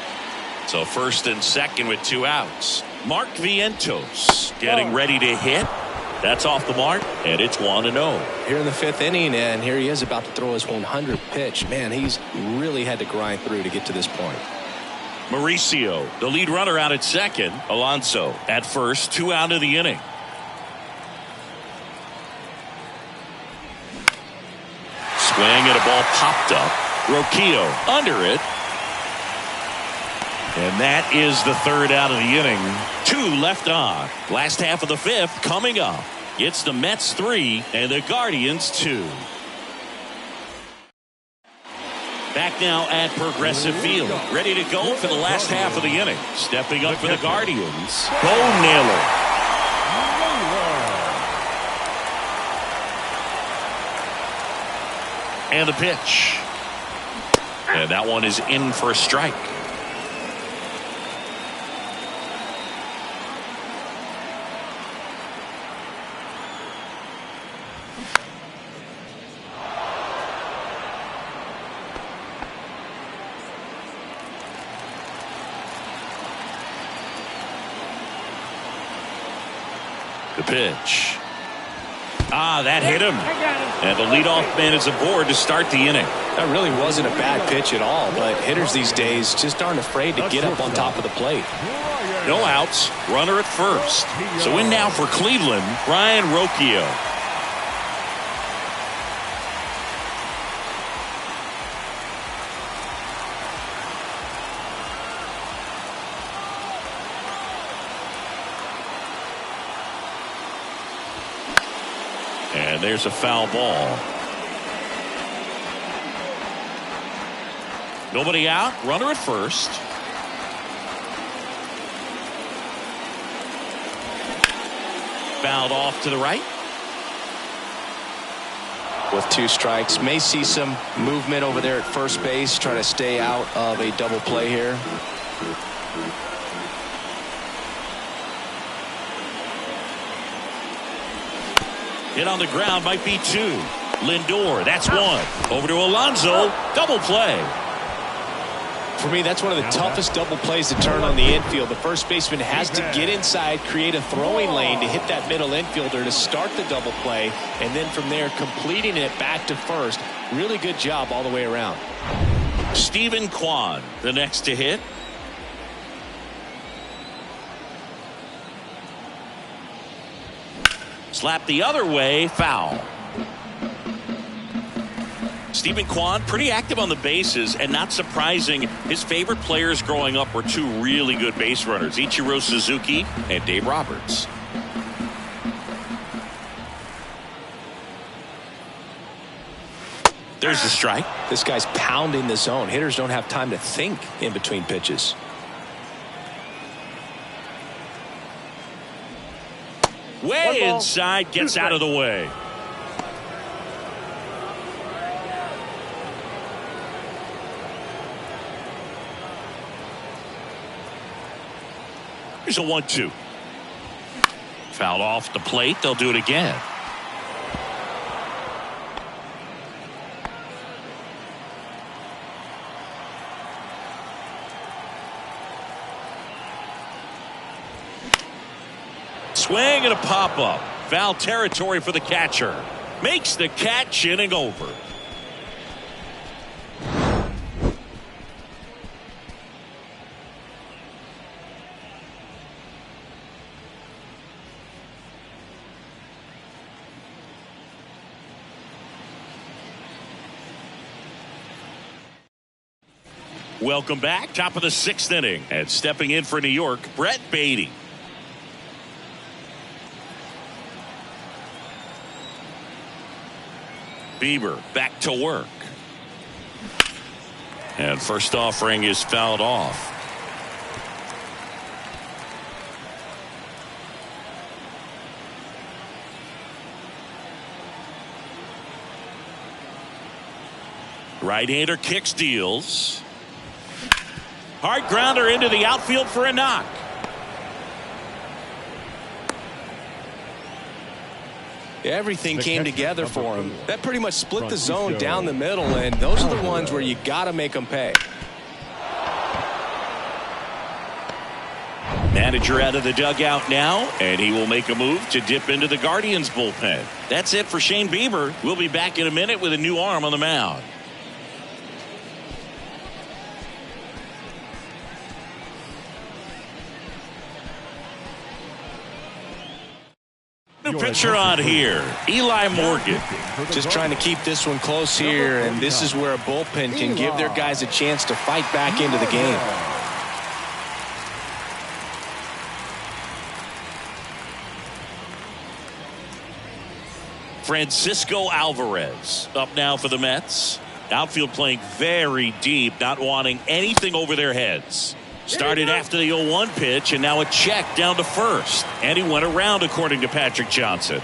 So first and second with 2 outs. Mark Vientos getting ready to hit. That's off the mark, and it's 1-0. Here in the 5th inning, and here he is about to throw his 100th pitch. Man, he's really had to grind through to get to this point. Mauricio, the lead runner, out at second. Alonso at first, 2 out of the inning. Swing and a ball popped up. Roquillo under it. And that is the 3rd out of the inning. 2 left on. Last half of the 5th coming up. It's the Mets 3 and the Guardians 2. Back now at Progressive Field. Ready to go for the last half of the inning. Stepping up for the Guardians, Bo Naylor. And the pitch. And that one is in for a strike. The pitch. That hit him. And the leadoff man is aboard to start the inning. That really wasn't a bad pitch at all, but hitters these days just aren't afraid to get up on top of the plate. No outs, runner at first. So in now for Cleveland, Brian Roquillo. And there's a foul ball. Nobody out, runner at first. Fouled off to the right. With 2 strikes, may see some movement over there at first base, try to stay out of a double play here. Hit on the ground might be 2. Lindor, that's 1. Over to Alonso, double play. For me, that's one of the toughest double plays to turn on the infield. The first baseman has to get inside, create a throwing lane to hit that middle infielder to start the double play, and then from there completing it back to first. Really good job all the way around. Steven Kwan, the next to hit. Slap the other way, foul. Steven Kwan, pretty active on the bases, and not surprising, his favorite players growing up were 2 really good base runners, Ichiro Suzuki and Dave Roberts. There's the strike. This guy's pounding the zone. Hitters don't have time to think in between pitches. Way inside, gets out of the way. Here's a 1-2. Fouled off the plate. They'll do it again. Swing and a pop-up. Foul territory for the catcher. Makes the catch, inning over. Welcome back. Top of the 6th inning. And stepping in for New York, Brett Beatty. Bieber back to work. And first offering is fouled off. Right-hander kicks, deals. Hard grounder into the outfield for a knock. Everything came together for him. That pretty much split the zone down the middle, and those are the ones where you got to make them pay. Manager out of the dugout now, and he will make a move to dip into the Guardians bullpen. That's it for Shane Bieber. We'll be back in a minute with a new arm on the mound. New pitcher on here, Eli Morgan. Just trying to keep this one close here, and this is where a bullpen can give their guys a chance to fight back into the game. Francisco Alvarez up now for the Mets. Outfield playing very deep, not wanting anything over their heads. Started after the 0-1 pitch, and now a check down to first. And he went around, according to Patrick Johnson.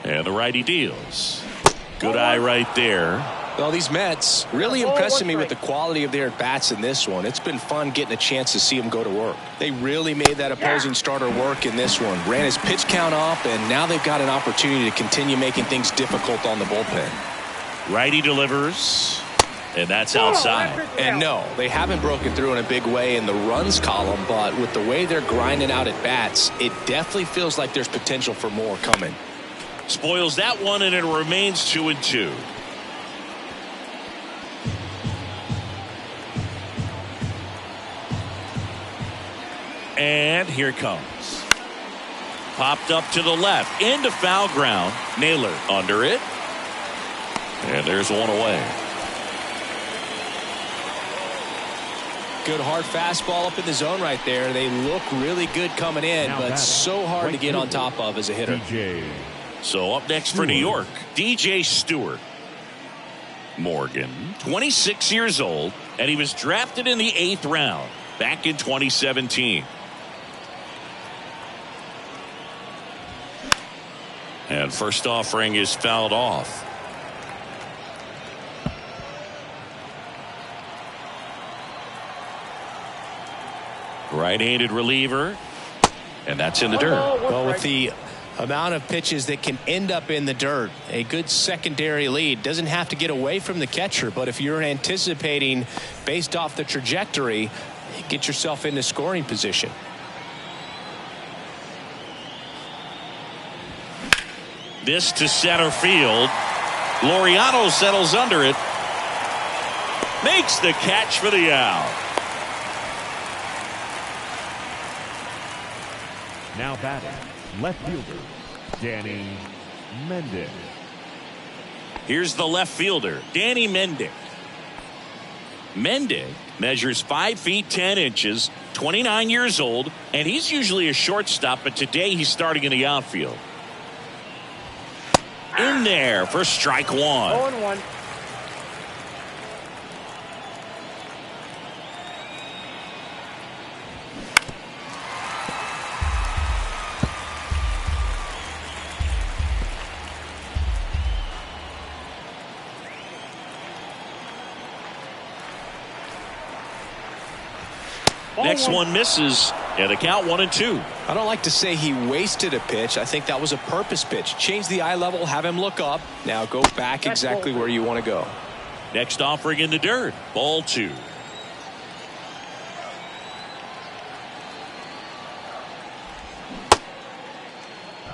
And the righty deals. Good eye right there. Well, these Mets really impressing me with the quality of their at-bats in this one. It's been fun getting a chance to see them go to work. They really made that opposing starter work in this one. Ran his pitch count up, and now they've got an opportunity to continue making things difficult on the bullpen. Righty delivers. And that's outside. And no, they haven't broken through in a big way in the runs column, but with the way they're grinding out at bats, it definitely feels like there's potential for more coming. Spoils that one, and it remains 2-2. And here it comes. Popped up to the left, into foul ground. Naylor under it. And there's one away. Good hard fastball up in the zone right there. They look really good coming in, but so hard to get on top of as a hitter. So up next for New York, DJ Stewart. Morgan, 26 years old, and he was drafted in the 8th round back in 2017. And first offering is fouled off. Right-handed reliever, and that's in the dirt. Well, with the amount of pitches that can end up in the dirt, a good secondary lead. Doesn't have to get away from the catcher, but if you're anticipating based off the trajectory, get yourself into scoring position. This to center field. Laureano settles under it. Makes the catch for the out. Now batting, left fielder, Danny Mendick. Here's the left fielder, Danny Mendick. Mendick measures 5 feet 10 inches, 29 years old, and he's usually a shortstop, but today he's starting in the outfield. In there for strike one. 0-1. Next one misses, and the count 1-2. I don't like to say he wasted a pitch. I think that was a purpose pitch. Change the eye level, have him look up. Now go back exactly where you want to go. Next offering in the dirt. Ball 2.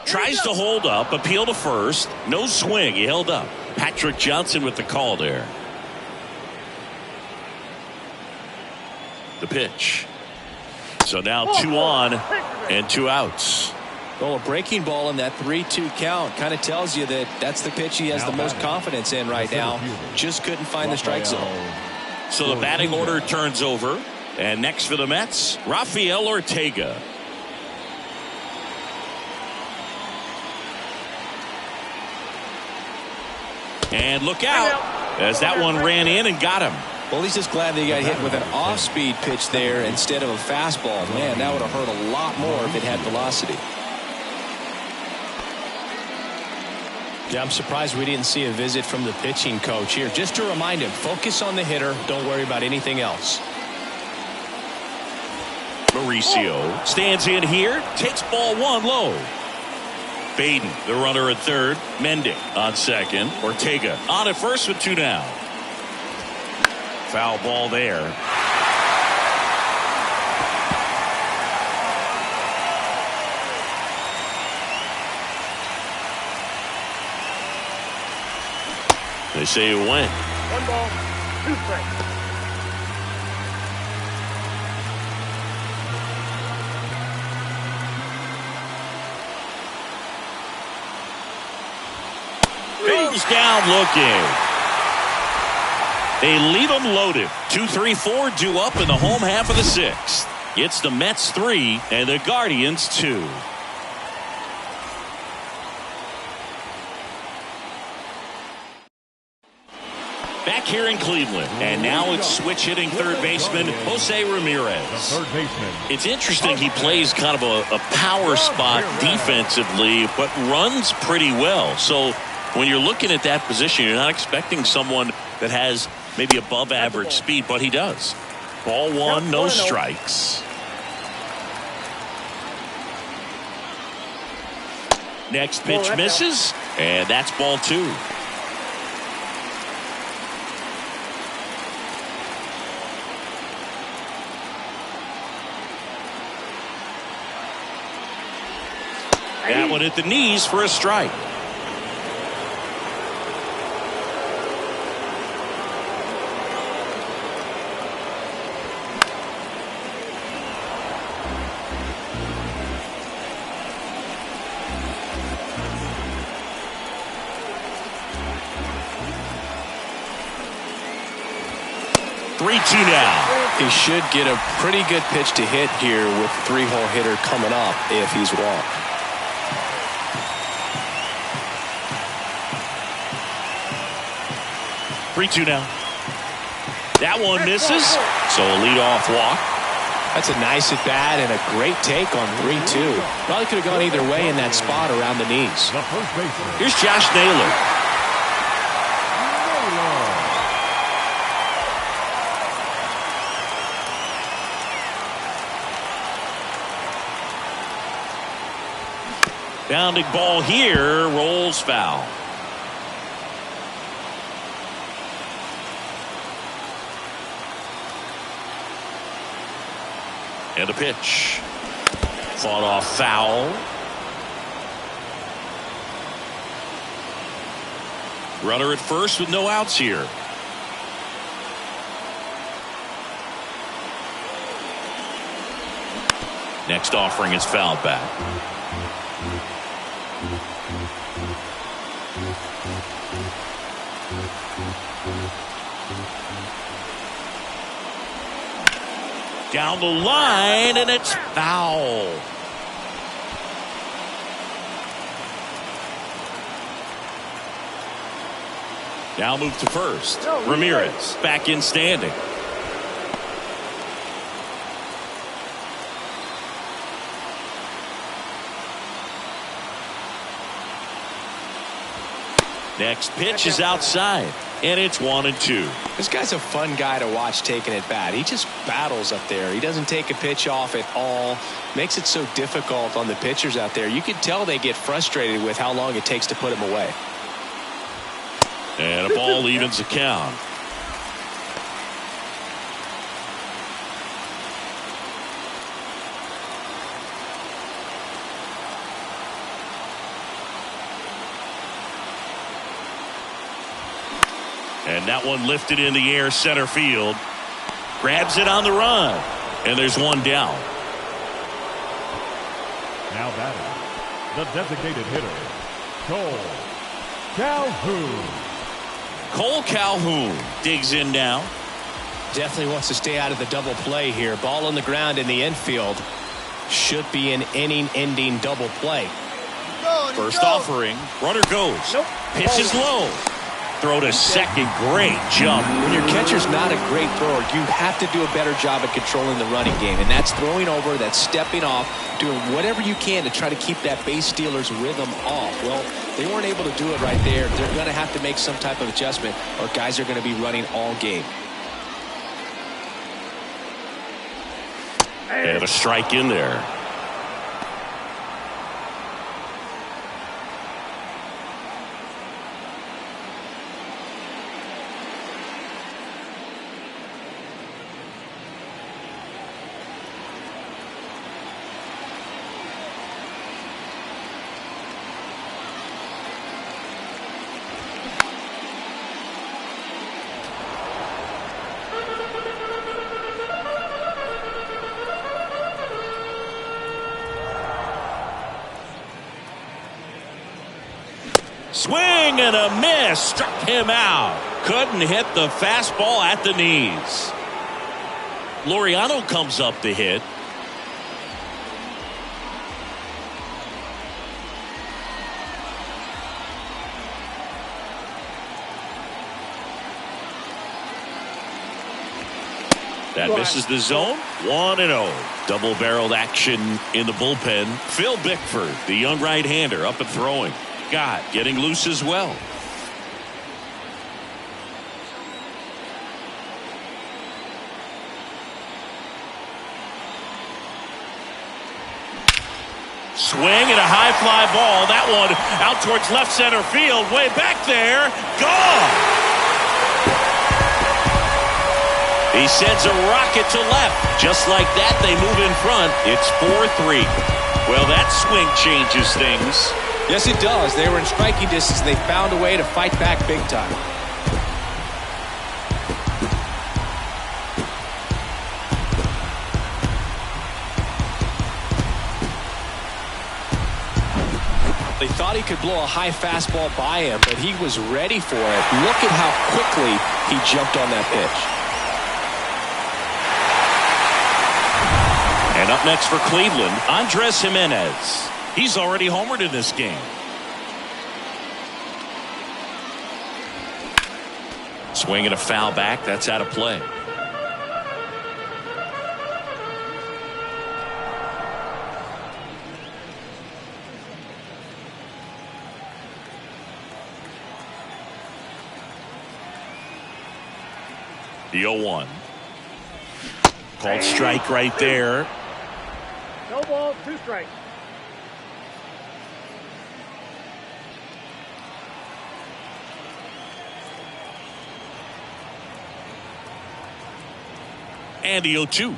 Tries to hold up, appeal to first. No swing. He held up. Patrick Johnson with the call there. The pitch. So now 2 on and 2 outs. Well, a breaking ball in that 3-2 count kind of tells you that that's the pitch he has the most confidence in right now. Just couldn't find the strike zone. So the batting order turns over. And next for the Mets, Rafael Ortega. And look out as that one ran in and got him. Well, he's just glad that he got hit with an off-speed pitch there instead of a fastball. Man, that would have hurt a lot more if it had velocity. Yeah, I'm surprised we didn't see a visit from the pitching coach here. Just to remind him, focus on the hitter. Don't worry about anything else. Mauricio stands in here, takes ball 1 low. Baden, the runner at third. Mendick on second. Ortega on at first with 2 down. Foul ball there. They say it went. 1 ball, 2 strikes. Goes down looking. They leave him loaded. 2, 3, 4 due up in the home half of the 6th. It's the Mets 3 and the Guardians 2. Back here in Cleveland, and now it's switch hitting third baseman Jose Ramirez. Third baseman. It's interesting, he plays kind of a power spot defensively, but runs pretty well. So when you're looking at that position, you're not expecting someone that has maybe above average speed, but he does. Ball 1, no strikes. Next pitch misses, and that's ball 2. That one at the knees for a strike. Now. He should get a pretty good pitch to hit here with 3-hole hitter coming up if he's walked. Three-two now. That one misses. So a leadoff walk. That's a nice at bat and a great take on 3-2. Probably could have gone either way in that spot around the knees. Here's Josh Naylor. Bounding ball here, rolls foul. And a pitch. Fought off foul. Runner at first with no outs here. Next offering is fouled back. Down the line, and it's foul. Now move to first. Ramirez back in standing. Next pitch is outside, and it's 1-2. This guy's a fun guy to watch taking at bat. He just battles up there. He doesn't take a pitch off at all. Makes it so difficult on the pitchers out there. You can tell they get frustrated with how long it takes to put him away. And a ball evens the count. And that one lifted in the air center field. Grabs it on the run. And there's one down. Now batting, the designated hitter, Cole Calhoun. Cole Calhoun digs in now. Definitely wants to stay out of the double play here. Ball on the ground in the infield. Should be an inning-ending double play. First offering. Runner goes. Pitch is low. Throw to second. Great jump. When your catcher's not a great thrower, you have to do a better job at controlling the running game. And that's throwing over, that's stepping off, doing whatever you can to try to keep that base stealer's rhythm off. Well, they weren't able to do it right there. They're going to have to make some type of adjustment, or guys are going to be running all game. And a strike in there. Swing and a miss. Struck him out. Couldn't hit the fastball at the knees. Laureano comes up to hit. That misses the zone. 1-0. Double-barreled action in the bullpen. Phil Bickford, the young right-hander, up and throwing. Gott getting loose as well. Swing and a high fly ball. That one out towards left center field. Way back there. Gone. He sends a rocket to left. Just like that, they move in front. It's 4-3. Well, that swing changes things. Yes, it does. They were in striking distance. They found a way to fight back big time. They thought he could blow a high fastball by him, but he was ready for it. Look at how quickly he jumped on that pitch. And up next for Cleveland, Andres Jimenez. He's already homered in this game. Swing and a foul back. That's out of play. The 0-1. Called strike right there. No ball, 2 strikes. And the 0-2.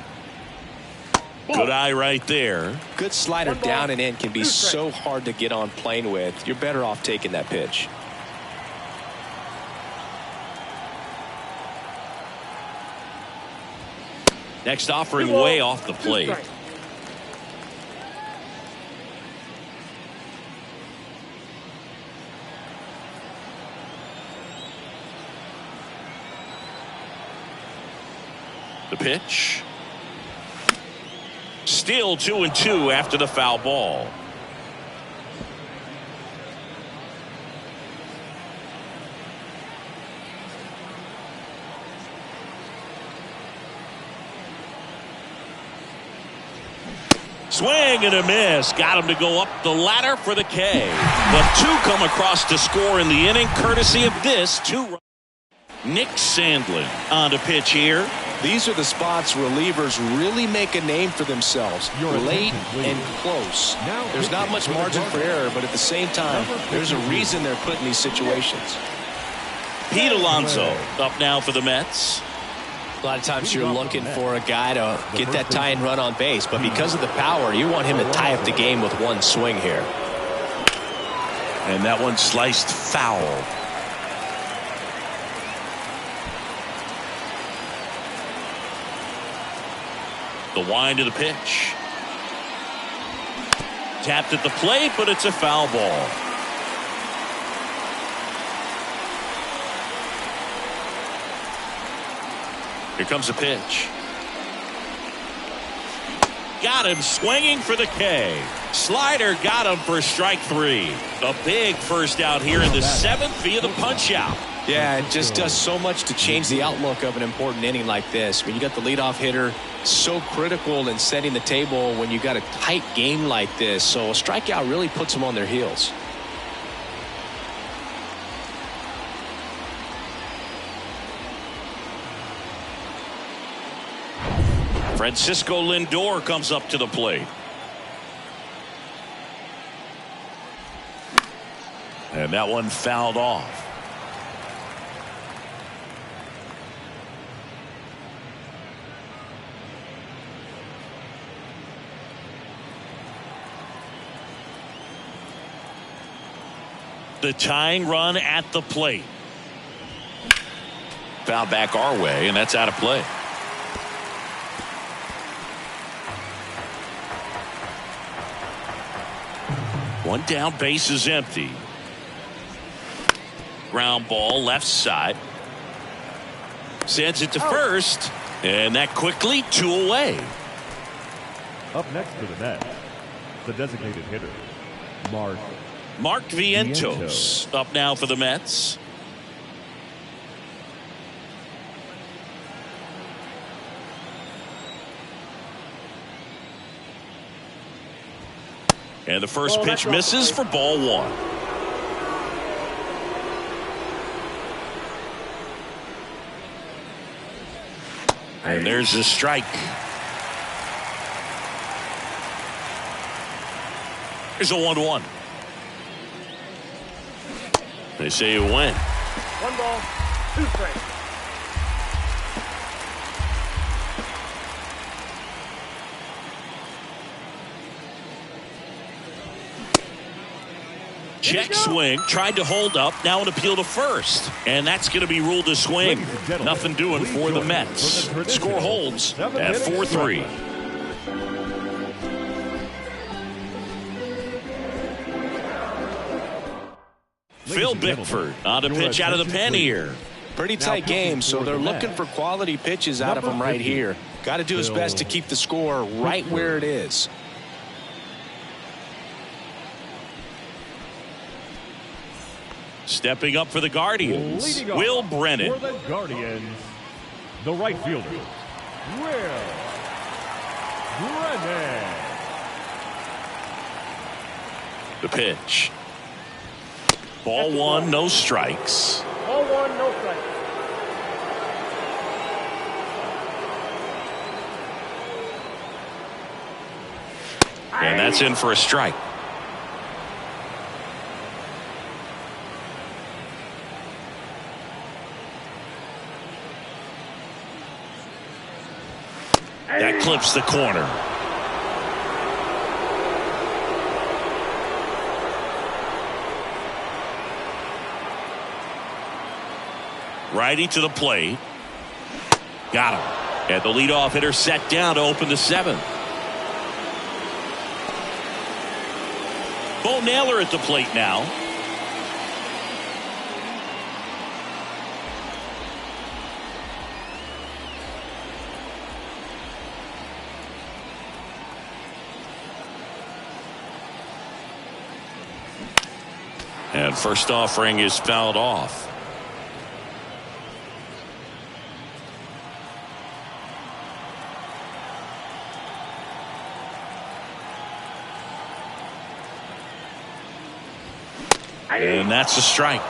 Good eye right there. Good slider down and in can be so hard to get on plane with. You're better off taking that pitch. Next offering way off the plate. The pitch. Still 2-2 after the foul ball. Swing and a miss. Got him to go up the ladder for the K. But 2 come across to score in the inning, courtesy of this 2-run. Nick Sandlin on to pitch here. These are the spots relievers really make a name for themselves. Late and close. There's not much margin for error, but at the same time, there's a reason they're put in these situations. Pete Alonso up now for the Mets. A lot of times you're looking for a guy to get that tying run on base, but because of the power, you want him to tie up the game with one swing here. And that one sliced foul. The wind of the pitch. Tapped at the plate, but it's a foul ball. Here comes a pitch. Got him swinging for the K. Slider got him for strike 3. A big first out here in the 7th via the punch out. Yeah, it just does so much to change the outlook of an important inning like this. When you got the leadoff hitter, so critical in setting the table when you got a tight game like this. So a strikeout really puts them on their heels. Francisco Lindor comes up to the plate. And that one fouled off. The tying run at the plate. Foul back our way, and that's out of play. One down, base is empty. ground ball left side. Sends it to first. And that quickly 2 away. Up next for the Mets, the designated hitter, Mark Vientos up now for the Mets. And the first pitch misses for ball 1. And there's a strike. Here's a 1-1. They say it went. 1 ball, 2 strikes. Check swing, tried to hold up, now an appeal to first. And that's going to be ruled a swing. Nothing doing for the Mets. Score holds at 4-3. Phil Bickford on a pitch out of the pen here. Pretty tight game, so they're looking for quality pitches out of him right here. Got to do his best to keep the score right where it is. Stepping up for the Guardians, Will Brennan. For the Guardians, the right fielder, Will Brennan. The pitch. Ball 1, no strikes. Ball 1, no strikes. And that's in for a strike. That clips the corner. Righty to the plate. Got him. And the leadoff hitter set down to open the 7th. Bo Naylor at the plate now. And first offering is fouled off. And that's a strike.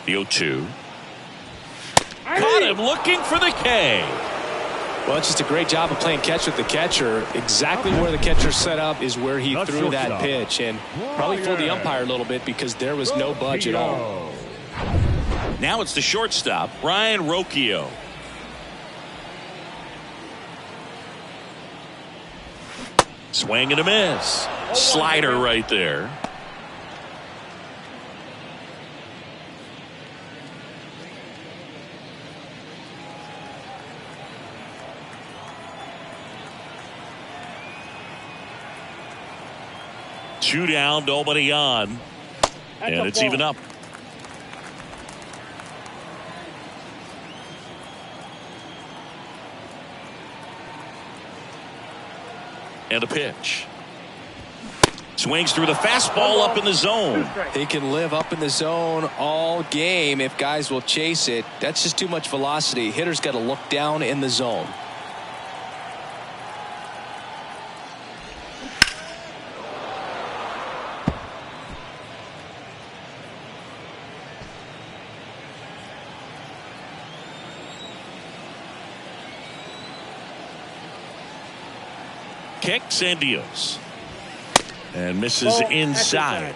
The 0-2. Caught him looking for the K. Well, it's just a great job of playing catch with the catcher. Exactly where the catcher set up is where he threw that pitch, and probably fooled the umpire a little bit because there was no budge at all. Now it's the shortstop, Ryan Rocchio. Swing and a miss. Slider right there. Two down, nobody on. And it's even up. And a pitch. Swings through the fastball up in the zone. He can live up in the zone all game if guys will chase it. That's just too much velocity. Hitter's got to look down in the zone. Kicks and deals. And misses inside.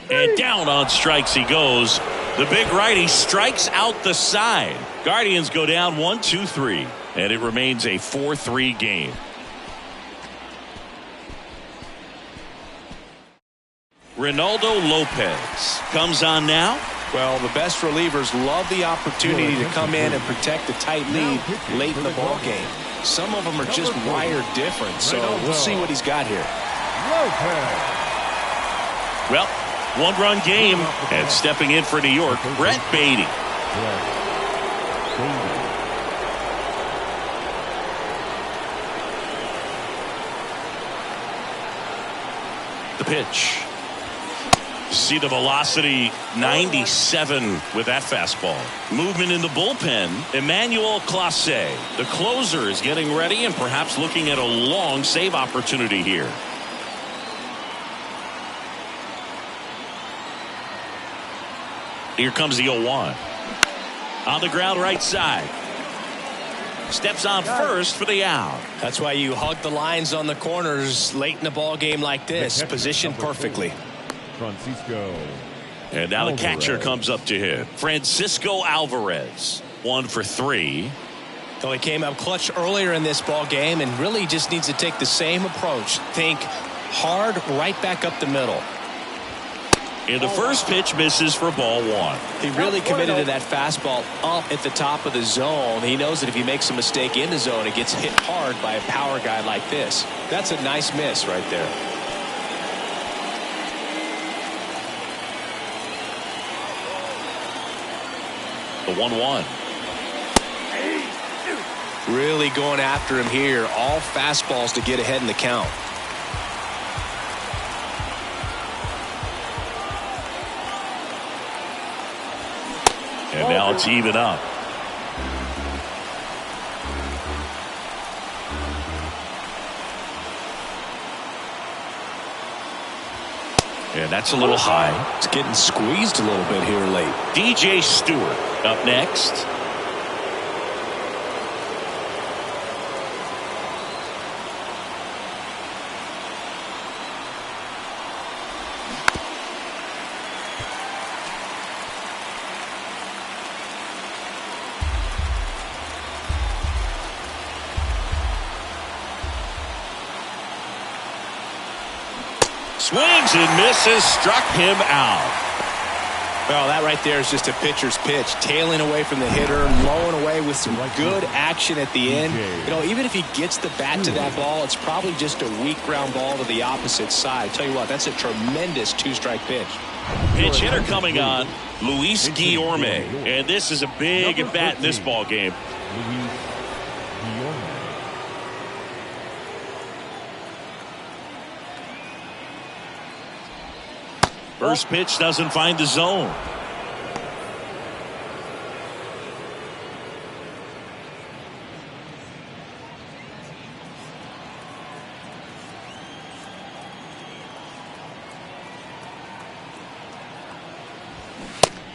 And down on strikes he goes. The big righty strikes out the side. Guardians go down 1-2-3, and it remains a 4-3 game. Ronaldo Lopez comes on now. Well, the best relievers love the opportunity to come in and protect the tight lead late in the ball game. Some of them are just wired different, so we'll see what he's got here. Well, one-run game, and stepping in for New York, Brett Beatty. The pitch. See the velocity, 97 with that fastball. Movement in the bullpen, Emmanuel Clase. The closer is getting ready and perhaps looking at a long save opportunity here. Here comes the 0-1. On the ground right side. Steps on first for the out. That's why you hug the lines on the corners late in the ball game like this. Positioned perfectly. Francisco. And now the catcher comes up to him. Francisco Alvarez. 1 for 3. So he came up clutch earlier in this ball game and really just needs to take the same approach. Think hard right back up the middle. And the first pitch misses for ball 1. He really committed to that fastball up at the top of the zone. He knows that if he makes a mistake in the zone, it gets hit hard by a power guy like this. That's a nice miss right there. The 1-1. Really going after him here. All fastballs to get ahead in the count. And now it's even up. And that's a little high. It's getting squeezed a little bit here late. DJ Stewart up next. Swings and misses, struck him out. Well, that right there is just a pitcher's pitch. Tailing away from the hitter, blowing away with some good action at the end. You know, even if he gets the bat to that ball, it's probably just a weak ground ball to the opposite side. Tell you what, that's a tremendous two-strike pitch. Pitch hitter coming on, Luis Guillorme. And this is a big at bat in this ball game. First pitch doesn't find the zone.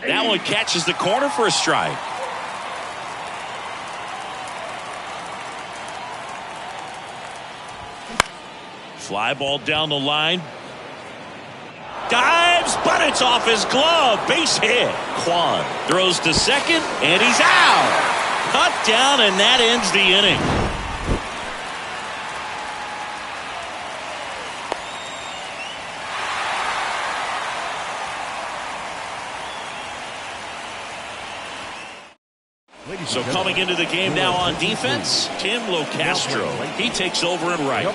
That one catches the corner for a strike. Fly ball down the line. Dives, but it's off his glove. Base hit. Kwan throws to second, and he's out. Cut down, and that ends the inning. So coming into the game now on defense, Tim Locastro. He takes over in right.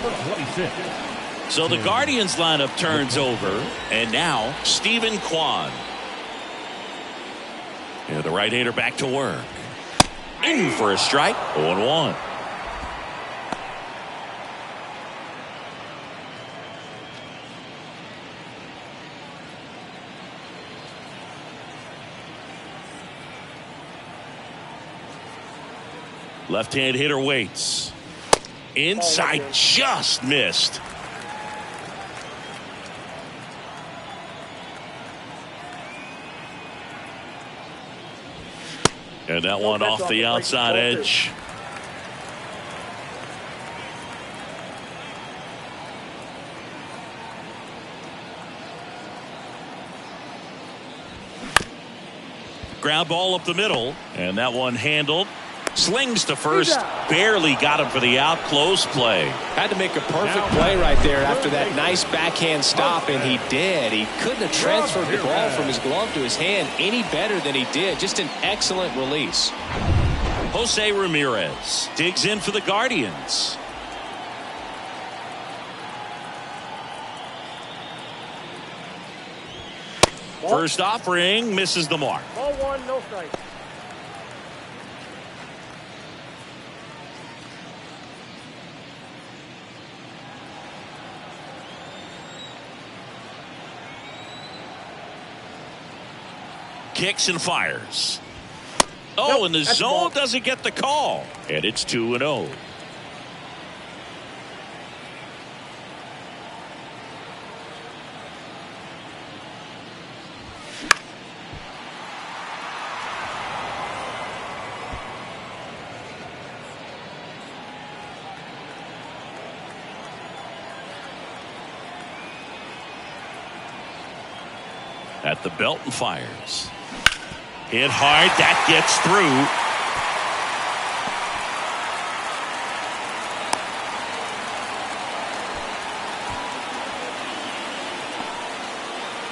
So the Guardians lineup turns over, and now Stephen Kwan. Yeah, the right-hander back to work. In for a strike, 0-1. Left-hand hitter waits. Inside, just missed. And that one off the outside edge. Ground ball up the middle, and that one handled. Slings to first, barely got him for the out. Close play. Had to make a perfect play right there after that nice backhand stop, and he did. He couldn't have transferred the ball from his glove to his hand any better than he did. Just an excellent release. Jose Ramirez digs in for the Guardians. First offering misses the mark. Ball one, no strike. Kicks and fires. Oh, and the zone doesn't get the call. And it's 2-0. At the belt and fires. Hit hard. That gets through.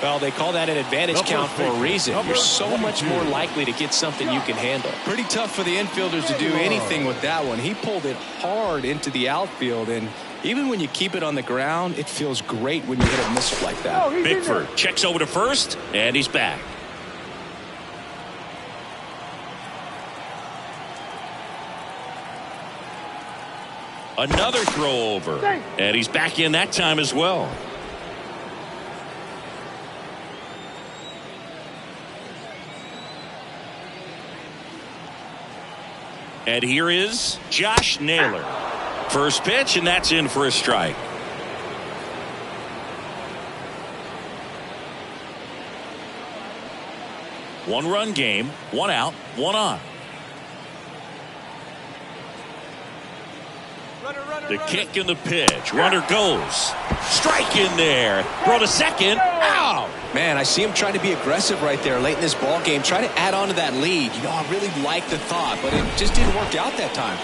Well, they call that an advantage count for a reason. You're so much more likely to get something you can handle. Pretty tough for the infielders to do anything with that one. He pulled it hard into the outfield, and even when you keep it on the ground, it feels great when you hit a missile like that. Bickford checks over to first, and he's back. Another throw over, and he's back in that time as well. And here is Josh Naylor. First pitch, and that's in for a strike. One-run game, one out, one on. The kick and the pitch. Runner goes. Strike in there. Throw to second. Out. Man, I see him trying to be aggressive right there late in this ball game. Try to add on to that lead. You know, I really like the thought, but it just didn't work out that time.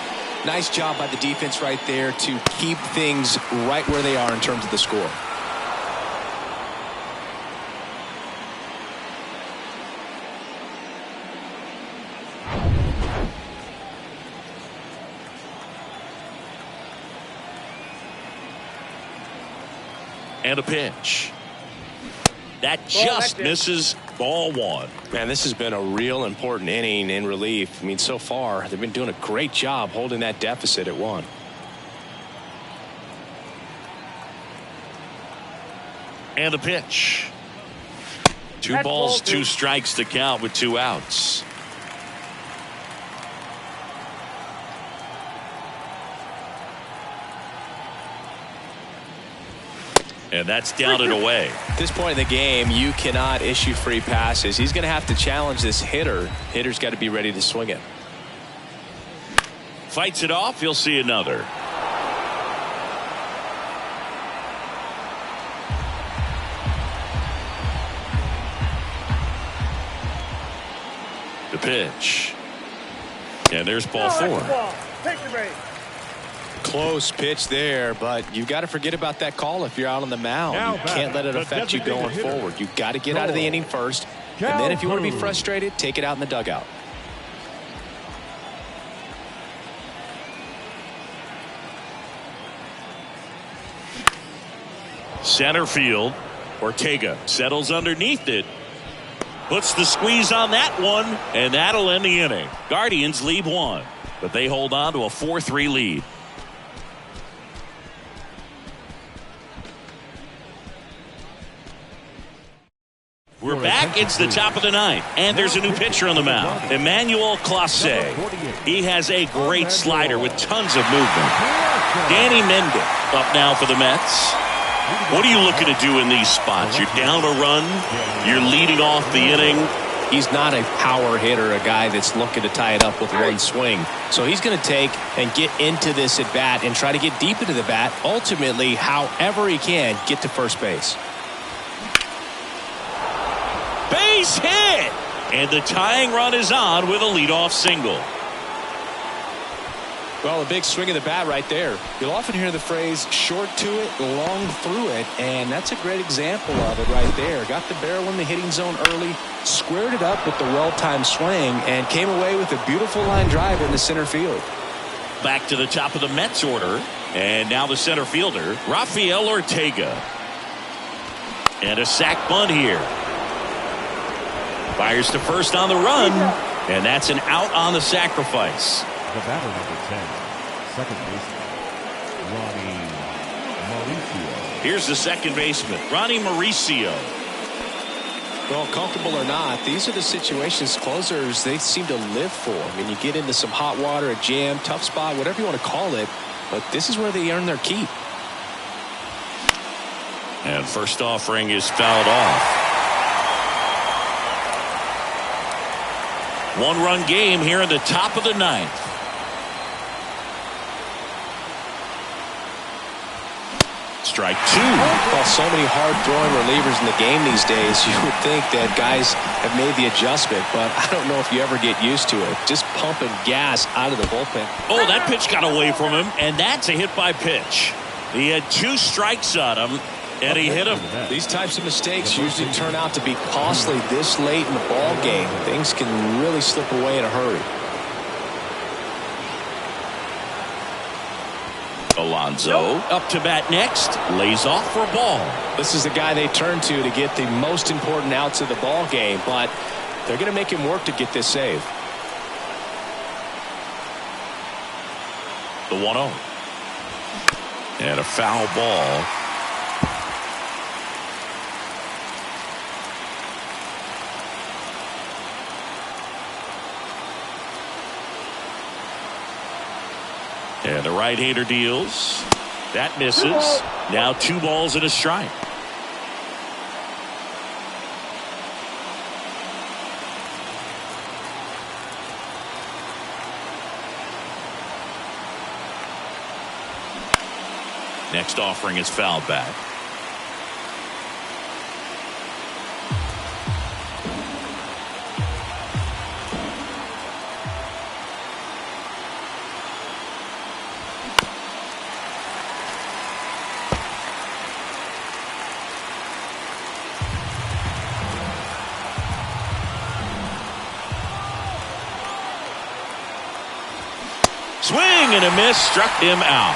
Nice job by the defense right there to keep things right where they are in terms of the score. And a pitch. That just misses. Ball one. Man, this has been a real important inning in relief. I mean, so far, they've been doing a great job holding that deficit at one. And a pitch. Two balls, two strikes to count with two outs. And that's down and away. At this point in the game, you cannot issue free passes. He's going to have to challenge this hitter. Hitter's got to be ready to swing it. Fights it off. He'll see another. The pitch. And there's ball four. Take the base. Close pitch there, but you've got to forget about that call if you're out on the mound. You can't let it affect you going forward. You've got to get out of the inning first, and then if you want to be frustrated, take it out in the dugout. Center field. Ortega settles underneath it. Puts the squeeze on that one, and that'll end the inning. Guardians lead one, but they hold on to a 4-3 lead. We're back. It's the top of the ninth, and there's a new pitcher on the mound, Emmanuel Clase. He has a great slider with tons of movement. Danny Mendick up now for the Mets. What are you looking to do in these spots? You're down a run. You're leading off the inning. He's not a power hitter, a guy that's looking to tie it up with one swing. So he's going to take and get into this at bat and try to get deep into the bat. Ultimately, however he can, get to first base. Base hit. And the tying run is on with a leadoff single. Well, a big swing of the bat right there. You'll often hear the phrase short to it, long through it, and that's a great example of it right there. Got the barrel in the hitting zone early, squared it up with the well-timed swing, and came away with a beautiful line drive in the center field. Back to the top of the Mets order, and now the center fielder, Rafael Ortega. And a sac bunt here. Fires to first on the run, and that's an out on the sacrifice. The batter, number 10, second baseman, Ronnie Mauricio. Here's the second baseman, Ronnie Mauricio. Well, comfortable or not, these are the situations closers they seem to live for. I mean, you get into some hot water, a jam, tough spot, whatever you want to call it, but this is where they earn their keep. And first offering is fouled off. One-run game here in the top of the ninth. Strike two. Well, so many hard-throwing relievers in the game these days, you would think that guys have made the adjustment, but I don't know if you ever get used to it. Just pumping gas out of the bullpen. Oh, that pitch got away from him, and that's a hit by pitch. He had 2 strikes on him, and he hit him. These types of mistakes usually turn out to be costly this late in the ball game. Things can really slip away in a hurry. Alonso up to bat next, lays off for a ball. This is the guy they turn to get the most important outs of the ball game, but they're going to make him work to get this save. The 1-0. And a foul ball. And the right-hander deals. That misses. Now 2 balls and a strike. Next offering is fouled back. Swing and a miss, struck him out.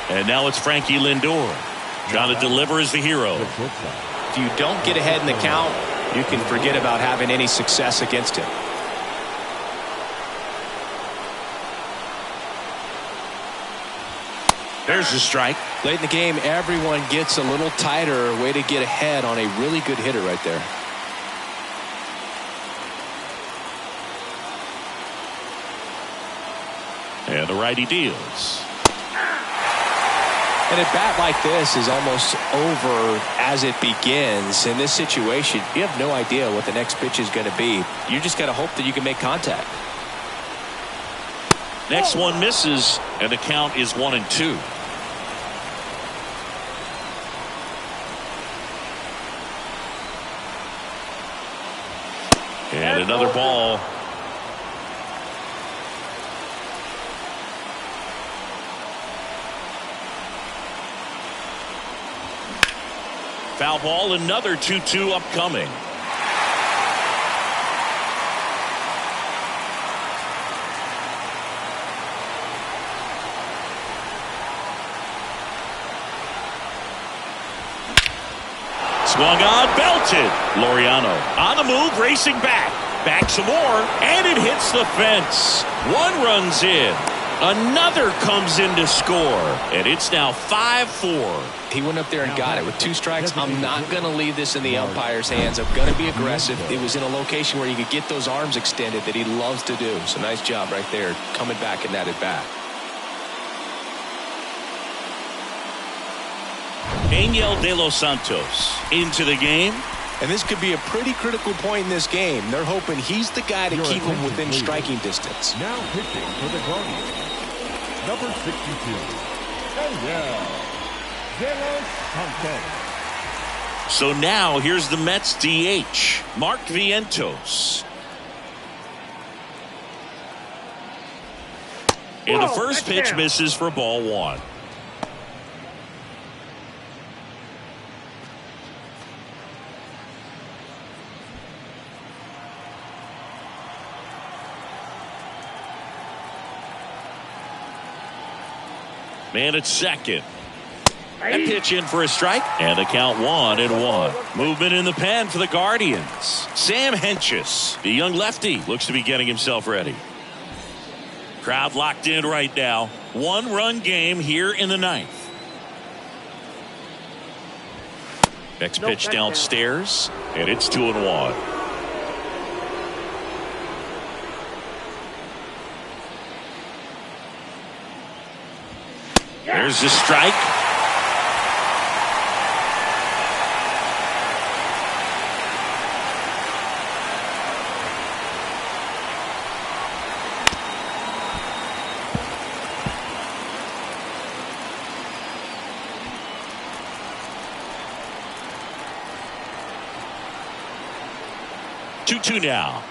And now it's Frankie Lindor trying to deliver as the hero. If you don't get ahead in the count, you can forget about having any success against him. There's the strike. Late in the game, everyone gets a little tighter. A way to get ahead on a really good hitter right there. And the righty deals. And a bat like this is almost over as it begins. In this situation, you have no idea what the next pitch is going to be. You just got to hope that you can make contact. Next one misses, and the count is 1-2. And another ball. Foul ball, another 2-2 upcoming. Swung on, belted. Laureano on the move, racing back. Back some more, and it hits the fence. One runs in. Another comes in to score, and it's now 5-4. He went up there and got it with 2 strikes. I'm not going to leave this in the umpire's hands. I'm going to be aggressive. It was in a location where you could get those arms extended that he loves to do. So nice job right there, coming back in that at bat. Angel De Los Santos into the game. And this could be a pretty critical point in this game. They're hoping he's the guy to keep him within striking distance. Now pitching for the Guardians, number 62, Angel De Los Santos. So now here's the Mets DH, Mark Vientos. And the first pitch misses for ball one. Man at second. That pitch in for a strike. And a count 1-1. Movement in the pen for the Guardians. Sam Hentges, the young lefty, looks to be getting himself ready. Crowd locked in right now. 1-run game here in the ninth. Next pitch downstairs. And it's 2-1. There's the strike. Two now.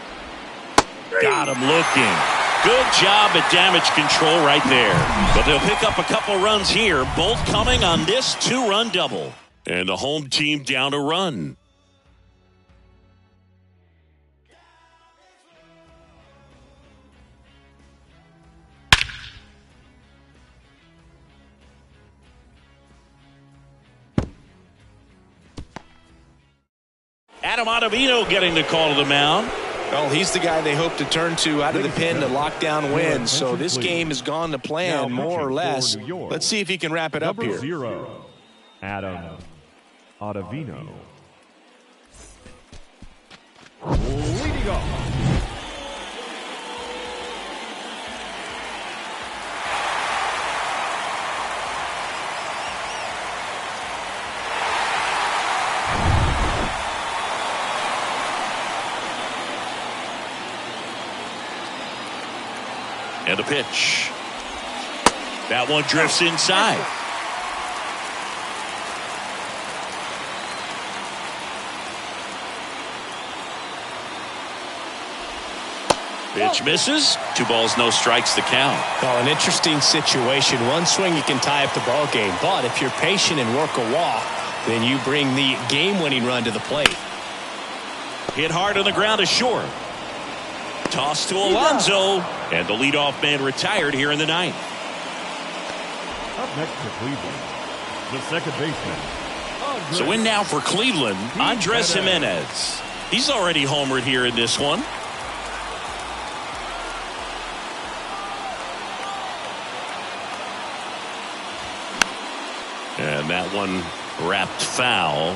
Got him looking. Good job at damage control right there. But they'll pick up a couple runs here, both coming on this 2-run double. And the home team down a run. Adam Ottavino getting the call to the mound. Well, he's the guy they hope to turn to out of the pen to lock down wins. So this game has gone to plan, more or less. Let's see if he can wrap it up here. Number 0, Adam Ottavino. Leading off. And a pitch. That one drifts inside. Pitch misses. 2 balls, no strikes to count. Well, an interesting situation. One swing you can tie up the ball game, but if you're patient and work a walk, then you bring the game-winning run to the plate. Hit hard on the ground is short. Toss to Alonso, and the leadoff man retired here in the ninth. Up next for Cleveland, the second baseman. So in now for Cleveland, Andres Jimenez. He's already homered here in this one. And that one wrapped foul.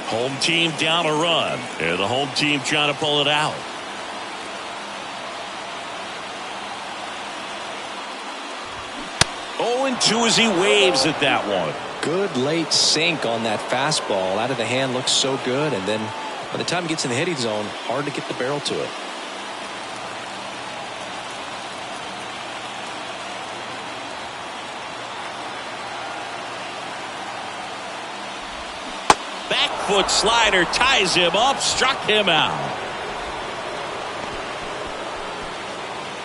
Home team down a run, and the home team trying to pull it out. Oh, and 2 as he waves at that one. Good late sink on that fastball. Out of the hand looks so good, and then by the time it gets in the hitting zone, hard to get the barrel to it. Foot slider ties him up, struck him out.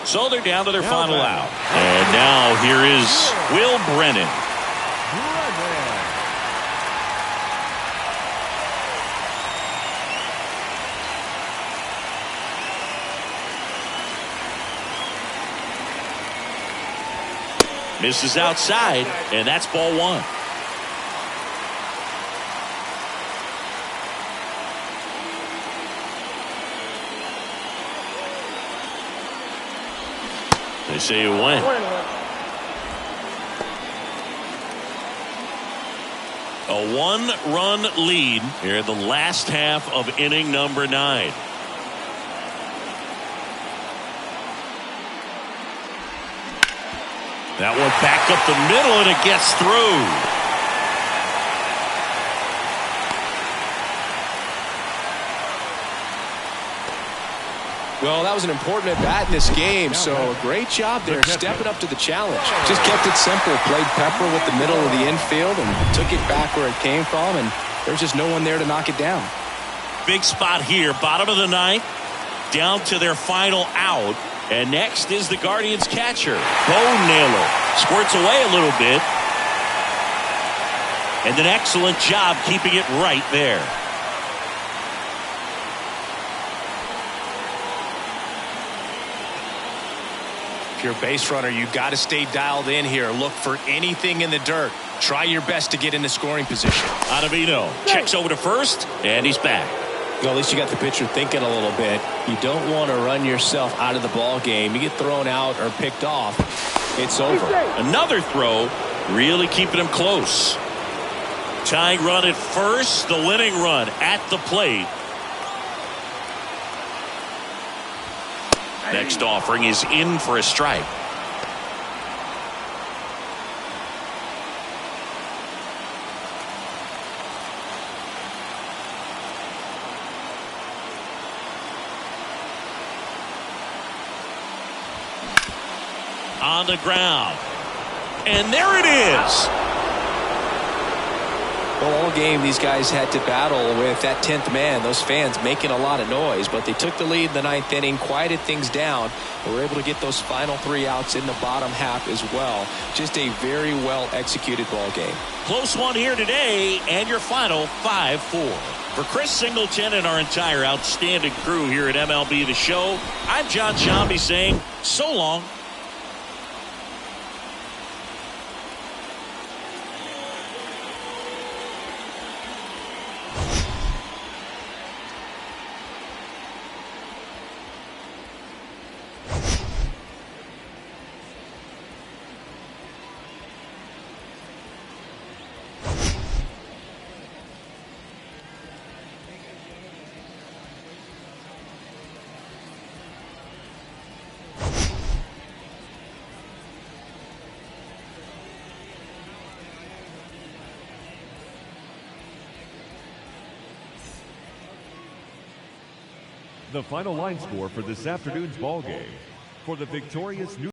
So they're down to their final out. And now here is Will Brennan. Misses outside, and that's ball 1. They say you win. A 1-run lead here in the last half of inning number 9. That one back up the middle, and it gets through. Well, that was an important at-bat in this game, so a great job there stepping up to the challenge. Just kept it simple, played pepper with the middle of the infield and took it back where it came from, and there's just no one there to knock it down. Big spot here, bottom of the ninth, down to their final out. And next is the Guardians catcher, Bo Naylor. Squirts away a little bit. And an excellent job keeping it right there. If you're a base runner, you've got to stay dialed in here. Look for anything in the dirt. Try your best to get into scoring position. Ottavino checks over to first, and he's back. Well, at least you got the pitcher thinking a little bit. You don't want to run yourself out of the ball game. You get thrown out or picked off, it's over. Another throw, really keeping him close. Tying run at first, the winning run at the plate. Next offering is in for a strike. On the ground. And there it is. Well, all game these guys had to battle with that 10th man, those fans making a lot of noise, but they took the lead in the 9th inning, quieted things down, and were able to get those final 3 outs in the bottom half as well. Just a very well executed ball game. Close one here today, and your final 5-4. For Chris Singleton and our entire outstanding crew here at MLB The Show, I'm John Shambi saying so long. The final line score for this afternoon's ball game. For the victorious New